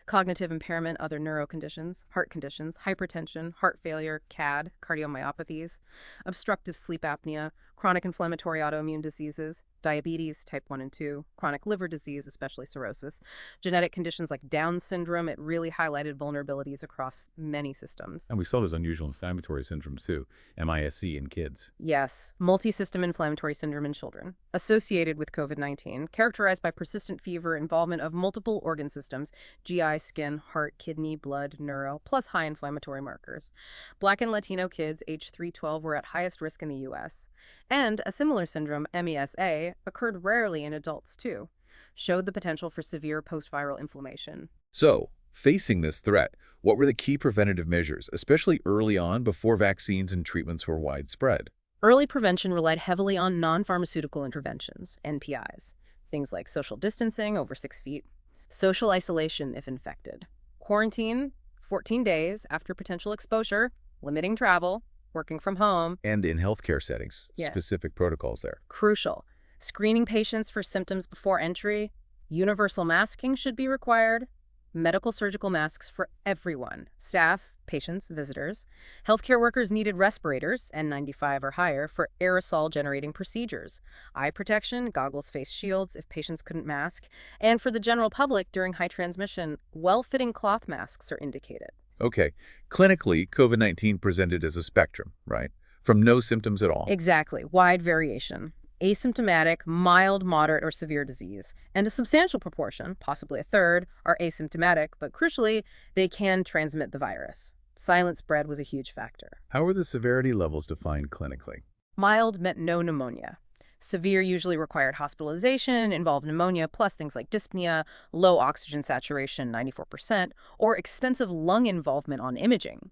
Speaker 2: cognitive impairment, other neuroconditions, heart conditions, hypertension, heart failure, CAD, cardiomyopathies, obstructive sleep apnea, chronic inflammatory autoimmune diseases, diabetes, type 1 and 2, chronic liver disease, especially cirrhosis, genetic conditions like Down syndrome. It really highlighted vulnerabilities across many systems.
Speaker 1: And we saw this unusual inflammatory syndrome too, MISC in kids.
Speaker 2: Yes, multi-system inflammatory syndrome in children, associated with COVID-19, characterized by persistent fever, involvement of multiple organ systems, GI, skin, heart, kidney, blood, neuro, plus high inflammatory markers. Black and Latino kids aged 3-12 were at highest risk in the U.S. And a similar syndrome, MESA, occurred rarely in adults too, showed the potential for severe post-viral inflammation.
Speaker 1: So, facing this threat, what were the key preventative measures, especially early on before vaccines and treatments were widespread?
Speaker 2: Early prevention relied heavily on non-pharmaceutical interventions, NPIs, things like social distancing over 6 feet, social isolation if infected, quarantine 14 days after potential exposure, limiting travel, working from home.
Speaker 1: And in healthcare settings, specific protocols there.
Speaker 2: Crucial. Screening patients for symptoms before entry. Universal masking should be required. Medical surgical masks for everyone. Staff, patients, visitors. Healthcare workers needed respirators, N95 or higher, for aerosol-generating procedures. Eye protection, goggles, face shields if patients couldn't mask. And for the general public during high transmission, well-fitting cloth masks are indicated.
Speaker 1: Okay, clinically, COVID-19 presented as a spectrum, right? From no symptoms at all.
Speaker 2: Exactly. Wide variation. Asymptomatic, mild, moderate, or severe disease. And a substantial proportion, possibly a third, are asymptomatic, but crucially, they can transmit the virus. Silent spread was a huge factor.
Speaker 1: How were the severity levels defined clinically?
Speaker 2: Mild meant no pneumonia. Severe usually required hospitalization, involved pneumonia, plus things like dyspnea, low oxygen saturation, 94%, or extensive lung involvement on imaging.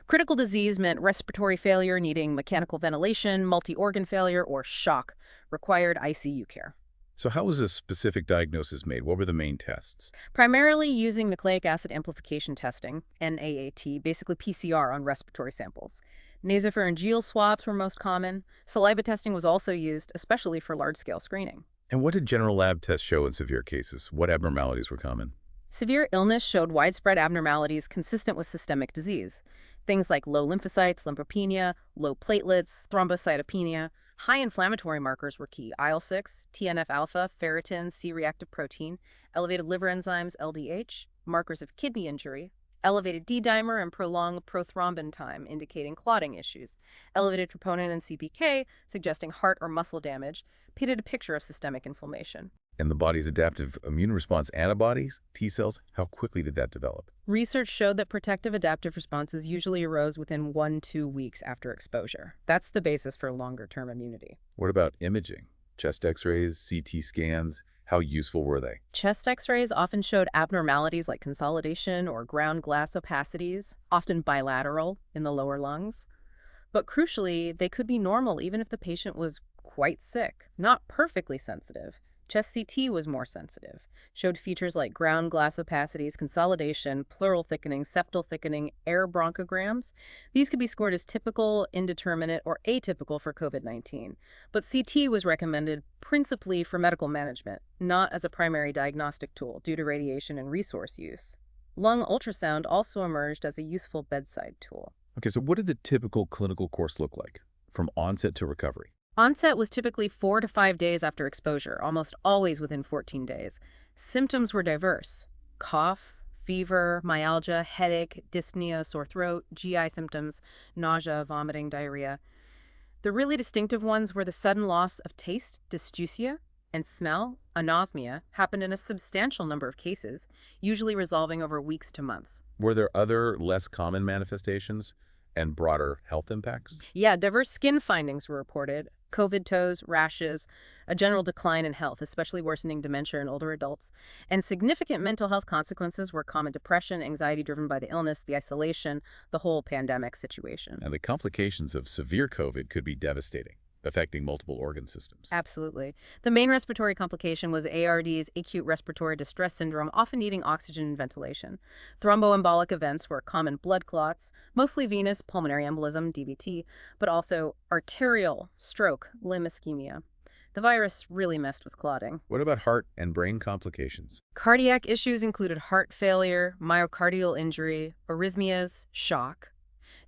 Speaker 2: Critical disease meant respiratory failure needing mechanical ventilation, multi-organ failure, or shock, required ICU care.
Speaker 1: So how was a specific diagnosis made? What were the main tests?
Speaker 2: Primarily using nucleic acid amplification testing, NAAT, basically PCR on respiratory samples. Nasopharyngeal swabs were most common. Saliva testing was also used, especially for large-scale screening.
Speaker 1: And what did general lab tests show in severe cases? What abnormalities were common?
Speaker 2: Severe illness showed widespread abnormalities consistent with systemic disease. Things like low lymphocytes, lymphopenia, low platelets, thrombocytopenia. High inflammatory markers were key: IL-6, TNF-alpha, ferritin, C-reactive protein, elevated liver enzymes, LDH, markers of kidney injury, elevated D-dimer and prolonged prothrombin time indicating clotting issues, elevated troponin and CPK suggesting heart or muscle damage, painted a picture of systemic inflammation.
Speaker 1: And the body's adaptive immune response antibodies, T cells, how quickly did that develop?
Speaker 2: Research showed that protective adaptive responses usually arose within 1-2 weeks after exposure. That's the basis for longer-term immunity.
Speaker 1: What about imaging? Chest x-rays, CT scans, how useful were they?
Speaker 2: Chest x-rays often showed abnormalities like consolidation or ground glass opacities, often bilateral in the lower lungs. But crucially, they could be normal even if the patient was quite sick, not perfectly sensitive. Chest CT was more sensitive, showed features like ground glass opacities, consolidation, pleural thickening, septal thickening, air bronchograms. These could be scored as typical, indeterminate, or atypical for COVID-19. But CT was recommended principally for medical management, not as a primary diagnostic tool due to radiation and resource use. Lung ultrasound also emerged as a useful bedside tool.
Speaker 1: Okay, so what did the typical clinical course look like from onset to recovery?
Speaker 2: Onset was typically 4 to 5 days after exposure, almost always within 14 days. Symptoms were diverse: cough, fever, myalgia, headache, dyspnea, sore throat, GI symptoms, nausea, vomiting, diarrhea. The really distinctive ones were the sudden loss of taste, dysgeusia, and smell, anosmia, happened in a substantial number of cases, usually resolving over weeks to months.
Speaker 1: Were there other less common manifestations and broader health impacts?
Speaker 2: Yeah, diverse skin findings were reported: COVID toes, rashes, a general decline in health, especially worsening dementia in older adults, and significant mental health consequences were common depression, anxiety driven by the illness, the isolation, the whole pandemic situation.
Speaker 1: And the complications of severe COVID could be devastating, affecting multiple organ systems.
Speaker 2: Absolutely. The main respiratory complication was ARDS, acute respiratory distress syndrome, often needing oxygen and ventilation. Thromboembolic events were common blood clots, mostly venous pulmonary embolism, DVT, but also arterial, stroke, limb ischemia. The virus really messed with clotting.
Speaker 1: What about heart and brain complications?
Speaker 2: Cardiac issues included heart failure, myocardial injury, arrhythmias, shock.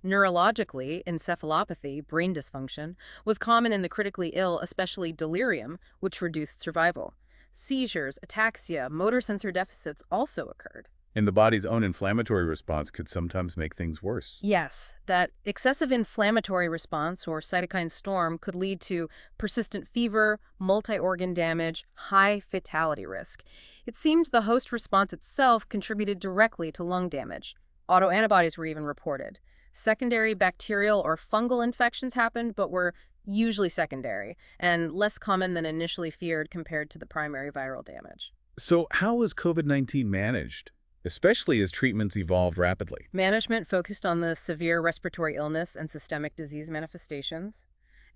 Speaker 2: Neurologically, encephalopathy, brain dysfunction, was common in the critically ill, especially delirium, which reduced survival. Seizures, ataxia, motor sensor deficits also occurred.
Speaker 1: And the body's own inflammatory response could sometimes make things worse.
Speaker 2: Yes, that excessive inflammatory response or cytokine storm could lead to persistent fever, multi-organ damage, high fatality risk. It seemed the host response itself contributed directly to lung damage. Autoantibodies were even reported. Secondary bacterial or fungal infections happened, but were usually secondary and less common than initially feared compared to the primary viral damage.
Speaker 1: So how was COVID-19 managed, especially as treatments evolved rapidly?
Speaker 2: Management focused on the severe respiratory illness and systemic disease manifestations.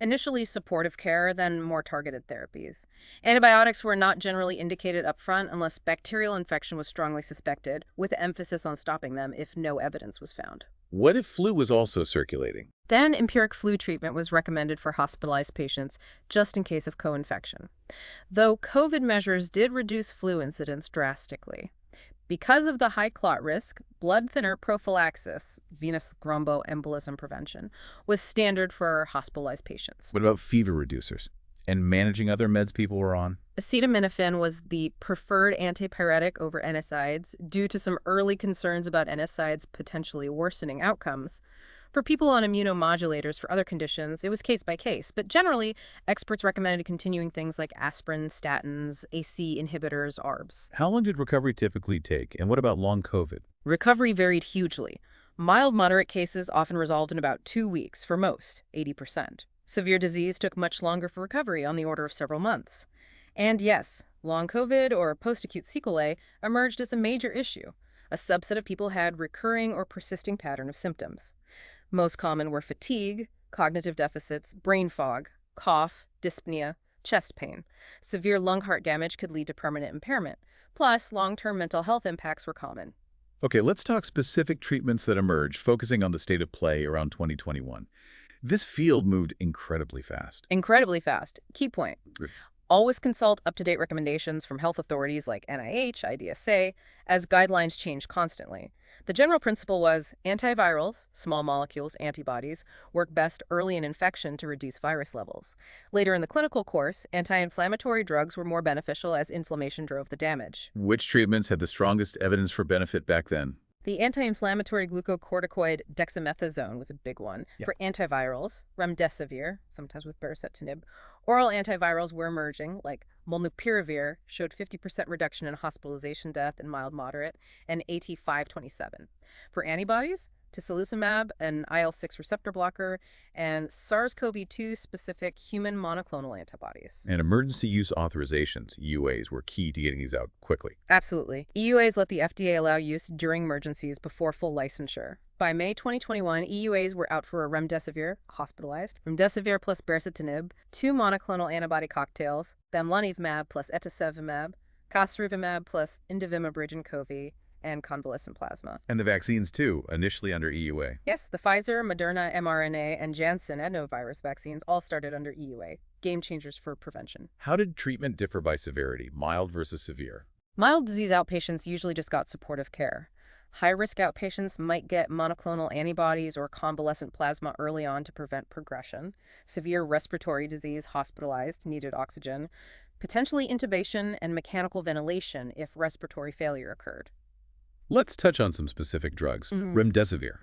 Speaker 2: Initially supportive care, then more targeted therapies. Antibiotics were not generally indicated upfront unless bacterial infection was strongly suspected, with emphasis on stopping them if no evidence was found.
Speaker 1: What if flu was also circulating?
Speaker 2: Then empiric flu treatment was recommended for hospitalized patients, just in case of co-infection. Though COVID measures did reduce flu incidence drastically. Because of the high clot risk, blood thinner prophylaxis, venous thromboembolism prevention, was standard for hospitalized patients.
Speaker 1: What about fever reducers and managing other meds people were on?
Speaker 2: Acetaminophen was the preferred antipyretic over NSAIDs due to some early concerns about NSAIDs potentially worsening outcomes. For people on immunomodulators for other conditions, it was case by case, but generally, experts recommended continuing things like aspirin, statins, AC inhibitors, ARBs.
Speaker 1: How long did recovery typically take, and what about long COVID?
Speaker 2: Recovery varied hugely. Mild, moderate cases often resolved in about 2 weeks for most, 80%. Severe disease took much longer for recovery, on the order of several months. And yes, long COVID or post-acute sequelae emerged as a major issue. A subset of people had recurring or persisting pattern of symptoms. Most common were fatigue, cognitive deficits, brain fog, cough, dyspnea, chest pain. Severe lung-heart damage could lead to permanent impairment. Plus, long-term mental health impacts were common.
Speaker 1: Okay, let's talk specific treatments that emerged, focusing on the state of play around 2021. This field moved incredibly fast.
Speaker 2: Incredibly fast. Key point. Always consult up-to-date recommendations from health authorities like NIH, IDSA, as guidelines change constantly. The general principle was antivirals, small molecules, antibodies, work best early in infection to reduce virus levels. Later in the clinical course, anti-inflammatory drugs were more beneficial as inflammation drove the damage.
Speaker 1: Which treatments had the strongest evidence for benefit back then?
Speaker 2: The anti-inflammatory glucocorticoid dexamethasone was a big one.
Speaker 1: Yeah.
Speaker 2: For antivirals, remdesivir, sometimes with baricitinib, oral antivirals were emerging, like molnupiravir showed 50% reduction in hospitalization death in mild moderate, and AT527. For antibodies, tocilizumab, an IL-6 receptor blocker, and SARS-CoV-2 specific human monoclonal antibodies.
Speaker 1: And emergency use authorizations, EUAs, were key to getting these out quickly.
Speaker 2: Absolutely. EUAs let the FDA allow use during emergencies before full licensure. By May 2021, EUAs were out for a remdesivir, hospitalized, remdesivir plus baricitinib, 2 monoclonal antibody cocktails, bamlanivimab plus etesevimab, casirivimab plus indivimab-Rigencov, and convalescent plasma.
Speaker 1: And the vaccines, too, initially under EUA.
Speaker 2: Yes, the Pfizer, Moderna mRNA, and Janssen adenovirus vaccines all started under EUA, game changers for prevention.
Speaker 1: How did treatment differ by severity, mild versus severe?
Speaker 2: Mild disease outpatients usually just got supportive care. High-risk outpatients might get monoclonal antibodies or convalescent plasma early on to prevent progression. Severe respiratory disease, hospitalized, needed oxygen, potentially intubation and mechanical ventilation if respiratory failure occurred.
Speaker 1: Let's touch on some specific drugs. Remdesivir.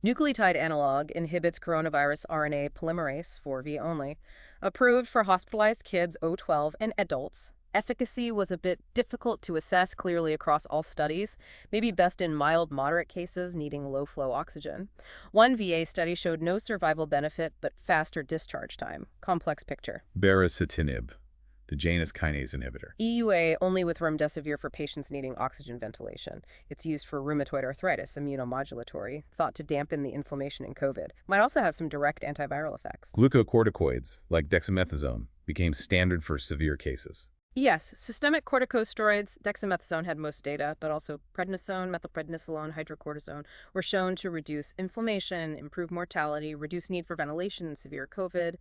Speaker 2: Nucleotide analog inhibits coronavirus RNA polymerase 4V only. Approved for hospitalized kids 0-12 and adults. Efficacy was a bit difficult to assess clearly across all studies, maybe best in mild, moderate cases needing low-flow oxygen. One VA study showed no survival benefit but faster discharge time. Complex picture.
Speaker 1: Baricitinib, the Janus kinase inhibitor.
Speaker 2: EUA only with remdesivir for patients needing oxygen ventilation. It's used for rheumatoid arthritis, immunomodulatory, thought to dampen the inflammation in COVID. Might also have some direct antiviral effects.
Speaker 1: Glucocorticoids, like dexamethasone, became standard for severe cases.
Speaker 2: Yes, systemic corticosteroids, dexamethasone had most data, but also prednisone, methylprednisolone, hydrocortisone were shown to reduce inflammation, improve mortality, reduce need for ventilation in severe COVID.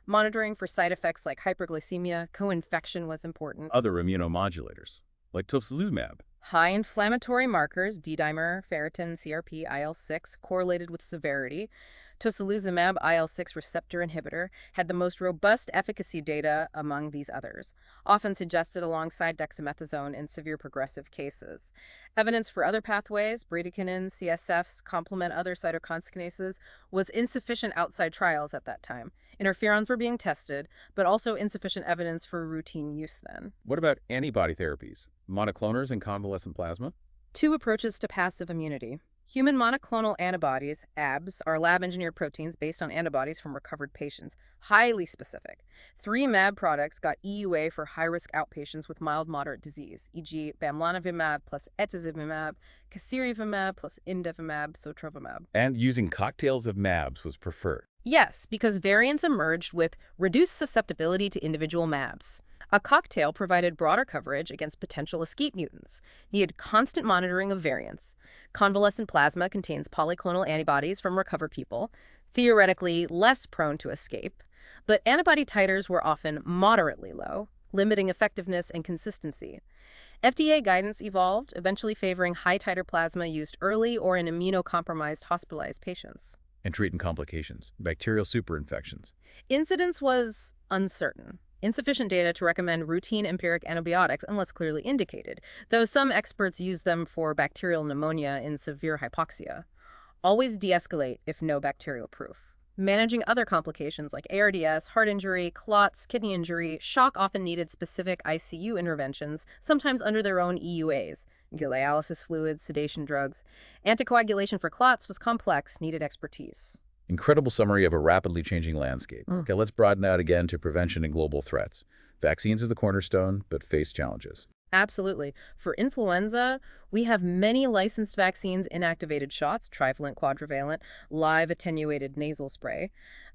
Speaker 2: Monitoring for side effects like hyperglycemia, co-infection was important.
Speaker 1: Other immunomodulators, like tocilizumab.
Speaker 2: High inflammatory markers, D-dimer, ferritin, CRP, IL-6, correlated with severity. Tocilizumab, IL-6 receptor inhibitor, had the most robust efficacy data among these others, often suggested alongside dexamethasone in severe progressive cases. Evidence for other pathways, bradykinins, CSFs, complement other cytokinase, was insufficient outside trials at that time. Interferons were being tested, but also insufficient evidence for routine use then.
Speaker 1: What about antibody therapies? Monoclonals and convalescent plasma?
Speaker 2: 2 approaches to passive immunity. Human monoclonal antibodies, ABs, are lab-engineered proteins based on antibodies from recovered patients, highly specific. 3 mAb products got EUA for high-risk outpatients with mild-moderate disease, e.g. bamlanivimab plus etesevimab, casirivimab plus imdevimab, sotrovimab.
Speaker 1: And using cocktails of mAbs was preferred.
Speaker 2: Yes, because variants emerged with reduced susceptibility to individual mAbs. A cocktail provided broader coverage against potential escape mutants, needed constant monitoring of variants. Convalescent plasma contains polyclonal antibodies from recovered people, theoretically less prone to escape, but antibody titers were often moderately low, limiting effectiveness and consistency. FDA guidance evolved, eventually favoring high-titer plasma used early or in immunocompromised hospitalized patients.
Speaker 1: And treating complications, bacterial superinfections.
Speaker 2: Incidence was uncertain. Insufficient data to recommend routine empiric antibiotics unless clearly indicated, though some experts use them for bacterial pneumonia in severe hypoxia. Always de-escalate if no bacterial proof. Managing other complications like ARDS, heart injury, clots, kidney injury, shock often needed specific ICU interventions, sometimes under their own EUAs. Dialysis fluids, sedation drugs. Anticoagulation for clots was complex, needed expertise.
Speaker 1: Incredible summary of a rapidly changing landscape. Okay, let's broaden out again to prevention and global threats. Vaccines is the cornerstone, but face challenges.
Speaker 2: Absolutely. For influenza, we have many licensed vaccines, inactivated shots, trivalent, quadrivalent, live attenuated nasal spray.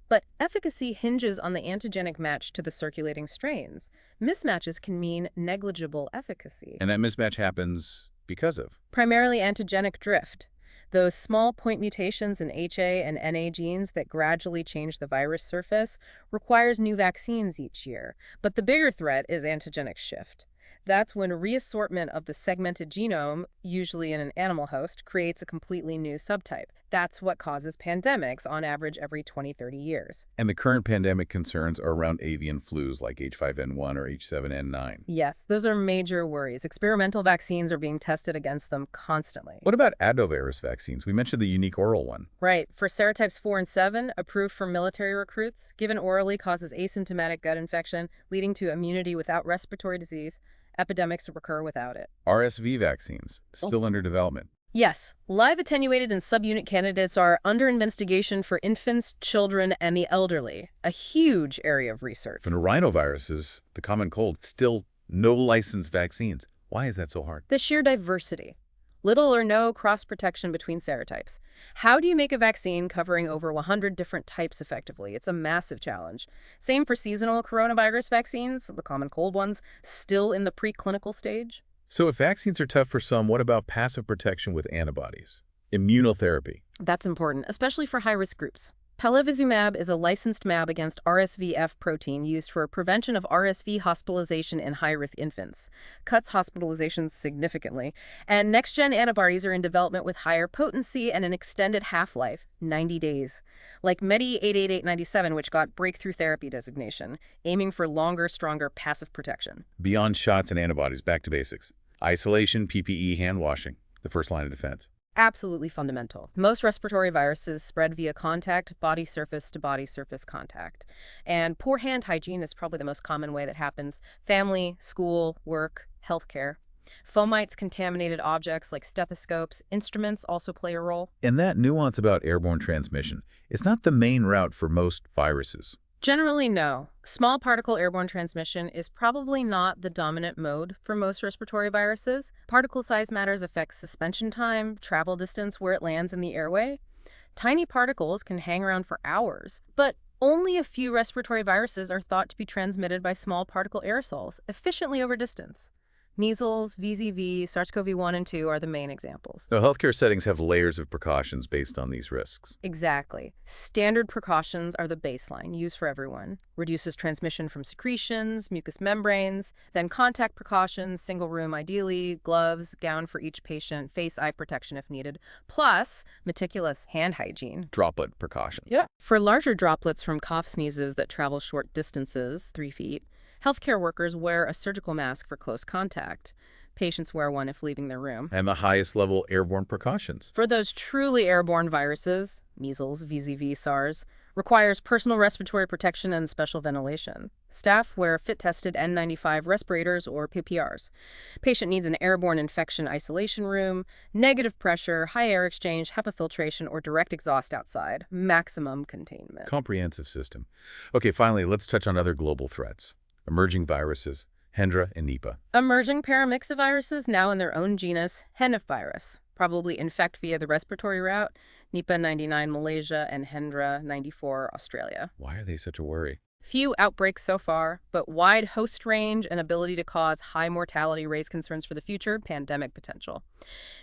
Speaker 2: But efficacy hinges on the antigenic match to the circulating strains. Mismatches can mean negligible efficacy.
Speaker 1: And that mismatch happens because of?
Speaker 2: Primarily antigenic drift. Those small point mutations in HA and NA genes that gradually change the virus surface requires new vaccines each year. But the bigger threat is antigenic shift. That's when reassortment of the segmented genome, usually in an animal host, creates a completely new subtype. That's what causes pandemics on average every 20-30 years.
Speaker 1: And the current pandemic concerns are around avian flus like H5N1 or H7N9.
Speaker 2: Yes, those are major worries. Experimental vaccines are being tested against them constantly.
Speaker 1: What about adenovirus vaccines? We mentioned the unique oral one.
Speaker 2: Right. For serotypes 4 and 7, approved for military recruits, given orally causes asymptomatic gut infection, leading to immunity without respiratory disease. Epidemics recur without it.
Speaker 1: RSV vaccines, still under development.
Speaker 2: Yes, live attenuated and subunit candidates are under investigation for infants, children, and the elderly, a huge area of
Speaker 1: For
Speaker 2: research.
Speaker 1: the rhinoviruses, the common cold, still no licensed vaccines. Why is that so hard?
Speaker 2: The sheer diversity. Little or no cross-protection between serotypes. How do you make a vaccine covering over 100 different types effectively? It's a massive challenge. Same for seasonal coronavirus vaccines, the common cold ones, still in the preclinical stage.
Speaker 1: So if vaccines are tough for some, what about passive protection with antibodies? Immunotherapy.
Speaker 2: That's important, especially for high-risk groups. Palivizumab is a licensed mAb against RSV-F protein used for prevention of RSV hospitalization in high-risk infants. Cuts hospitalizations significantly. And next-gen antibodies are in development with higher potency and an extended half-life, 90 days. Like Medi-88897, which got breakthrough therapy designation, aiming for longer, stronger passive protection.
Speaker 1: Beyond shots and antibodies, back to basics. Isolation, PPE, hand washing, the first line of defense.
Speaker 2: Absolutely fundamental. Most respiratory viruses spread via contact, body surface to body surface contact. And poor hand hygiene is probably the most common way that happens. Family, school, work, healthcare. Fomites, contaminated objects like stethoscopes, instruments also play a role.
Speaker 1: And that nuance about airborne transmission is not the main route for most viruses.
Speaker 2: Generally, no. Small particle airborne transmission is probably not the dominant mode for most respiratory viruses. Particle size matters affects suspension time, travel distance where it lands in the airway. Tiny particles can hang around for hours, but only a few respiratory viruses are thought to be transmitted by small particle aerosols efficiently over distance. Measles, VZV, SARS-CoV-1 and 2 are the main examples.
Speaker 1: So healthcare settings have layers of precautions based on these risks.
Speaker 2: Exactly. Standard precautions are the baseline, used for everyone. Reduces transmission from secretions, mucous membranes, then contact precautions, single room ideally, gloves, gown for each patient, face-eye protection if needed, plus meticulous hand hygiene.
Speaker 1: Droplet precaution.
Speaker 2: Yeah. For larger droplets from cough sneezes that travel short distances, 3 feet, healthcare workers wear a surgical mask for close contact. Patients wear one if leaving their room.
Speaker 1: And the highest level airborne precautions.
Speaker 2: For those truly airborne viruses, measles, VZV, SARS, requires personal respiratory protection and special ventilation. Staff wear fit-tested N95 respirators or PPRs. Patient needs an airborne infection isolation room, negative pressure, high air exchange, HEPA filtration, or direct exhaust outside. Maximum containment.
Speaker 1: Comprehensive system. Okay, finally, let's touch on other global threats. Emerging viruses, Hendra and Nipah.
Speaker 2: Emerging paramyxoviruses now in their own genus, Hantavirus, probably infect via the respiratory route, Nipah 99 Malaysia and Hendra 94 Australia.
Speaker 1: Why are they such a worry?
Speaker 2: Few outbreaks so far, but wide host range and ability to cause high mortality raise concerns for the future, pandemic potential.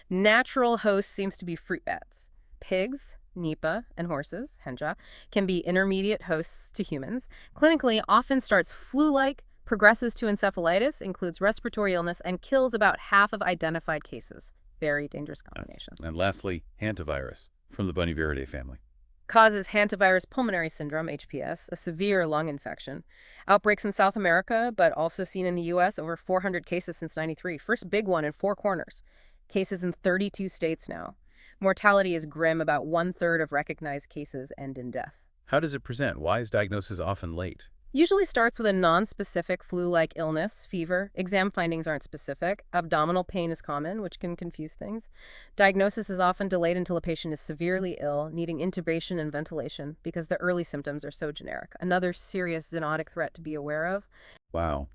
Speaker 2: Natural host seems to be fruit bats. Pigs, Nipah, and horses, Hendra, can be intermediate hosts to humans. Clinically, often starts flu-like, progresses to encephalitis, includes respiratory illness, and kills about half of identified cases. Very dangerous combination.
Speaker 1: And lastly, Hantavirus, from the Bunnyviridae family.
Speaker 2: Causes Hantavirus pulmonary syndrome, HPS, a severe lung infection. Outbreaks in South America, but also seen in the U.S., over 400 cases since '93. First big one in 4 corners. Cases in 32 states now. Mortality is grim. About 1/3 of recognized cases end in death.
Speaker 1: How does it present? Why is diagnosis often late?
Speaker 2: Usually starts with a non-specific flu-like illness, fever. Exam findings aren't specific. Abdominal pain is common, which can confuse things. Diagnosis is often delayed until a patient is severely ill, needing intubation and ventilation because the early symptoms are so generic. Another serious zoonotic threat to be aware of.
Speaker 1: Wow.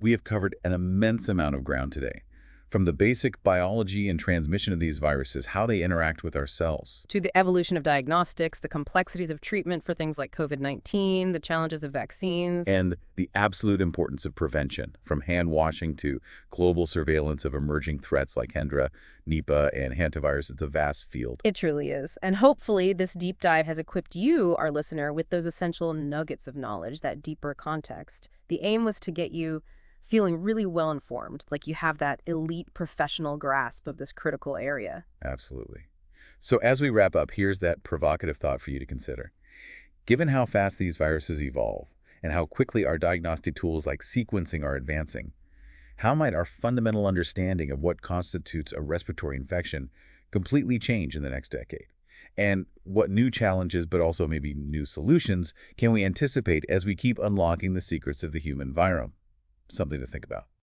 Speaker 1: We have covered an immense amount of ground today. From the basic biology and transmission of these viruses, how they interact with our cells,
Speaker 2: To the evolution of diagnostics, the complexities of treatment for things like COVID-19, the challenges of vaccines.
Speaker 1: and the absolute importance of prevention, from hand washing to global surveillance of emerging threats like Hendra, Nipah, and Hantavirus. It's a vast field.
Speaker 2: It truly is. And hopefully this deep dive has equipped you, our listener, with those essential nuggets of knowledge, that deeper context. The aim was to get you feeling really well-informed, like you have that elite professional grasp of this critical area.
Speaker 1: Absolutely. So as we wrap up, here's that provocative thought for you to consider. Given how fast these viruses evolve and how quickly our diagnostic tools like sequencing are advancing, how might our fundamental understanding of what constitutes a respiratory infection completely change in the next decade? And what new challenges, but also maybe new solutions, can we anticipate as we keep unlocking the secrets of the human virome? Something to think about.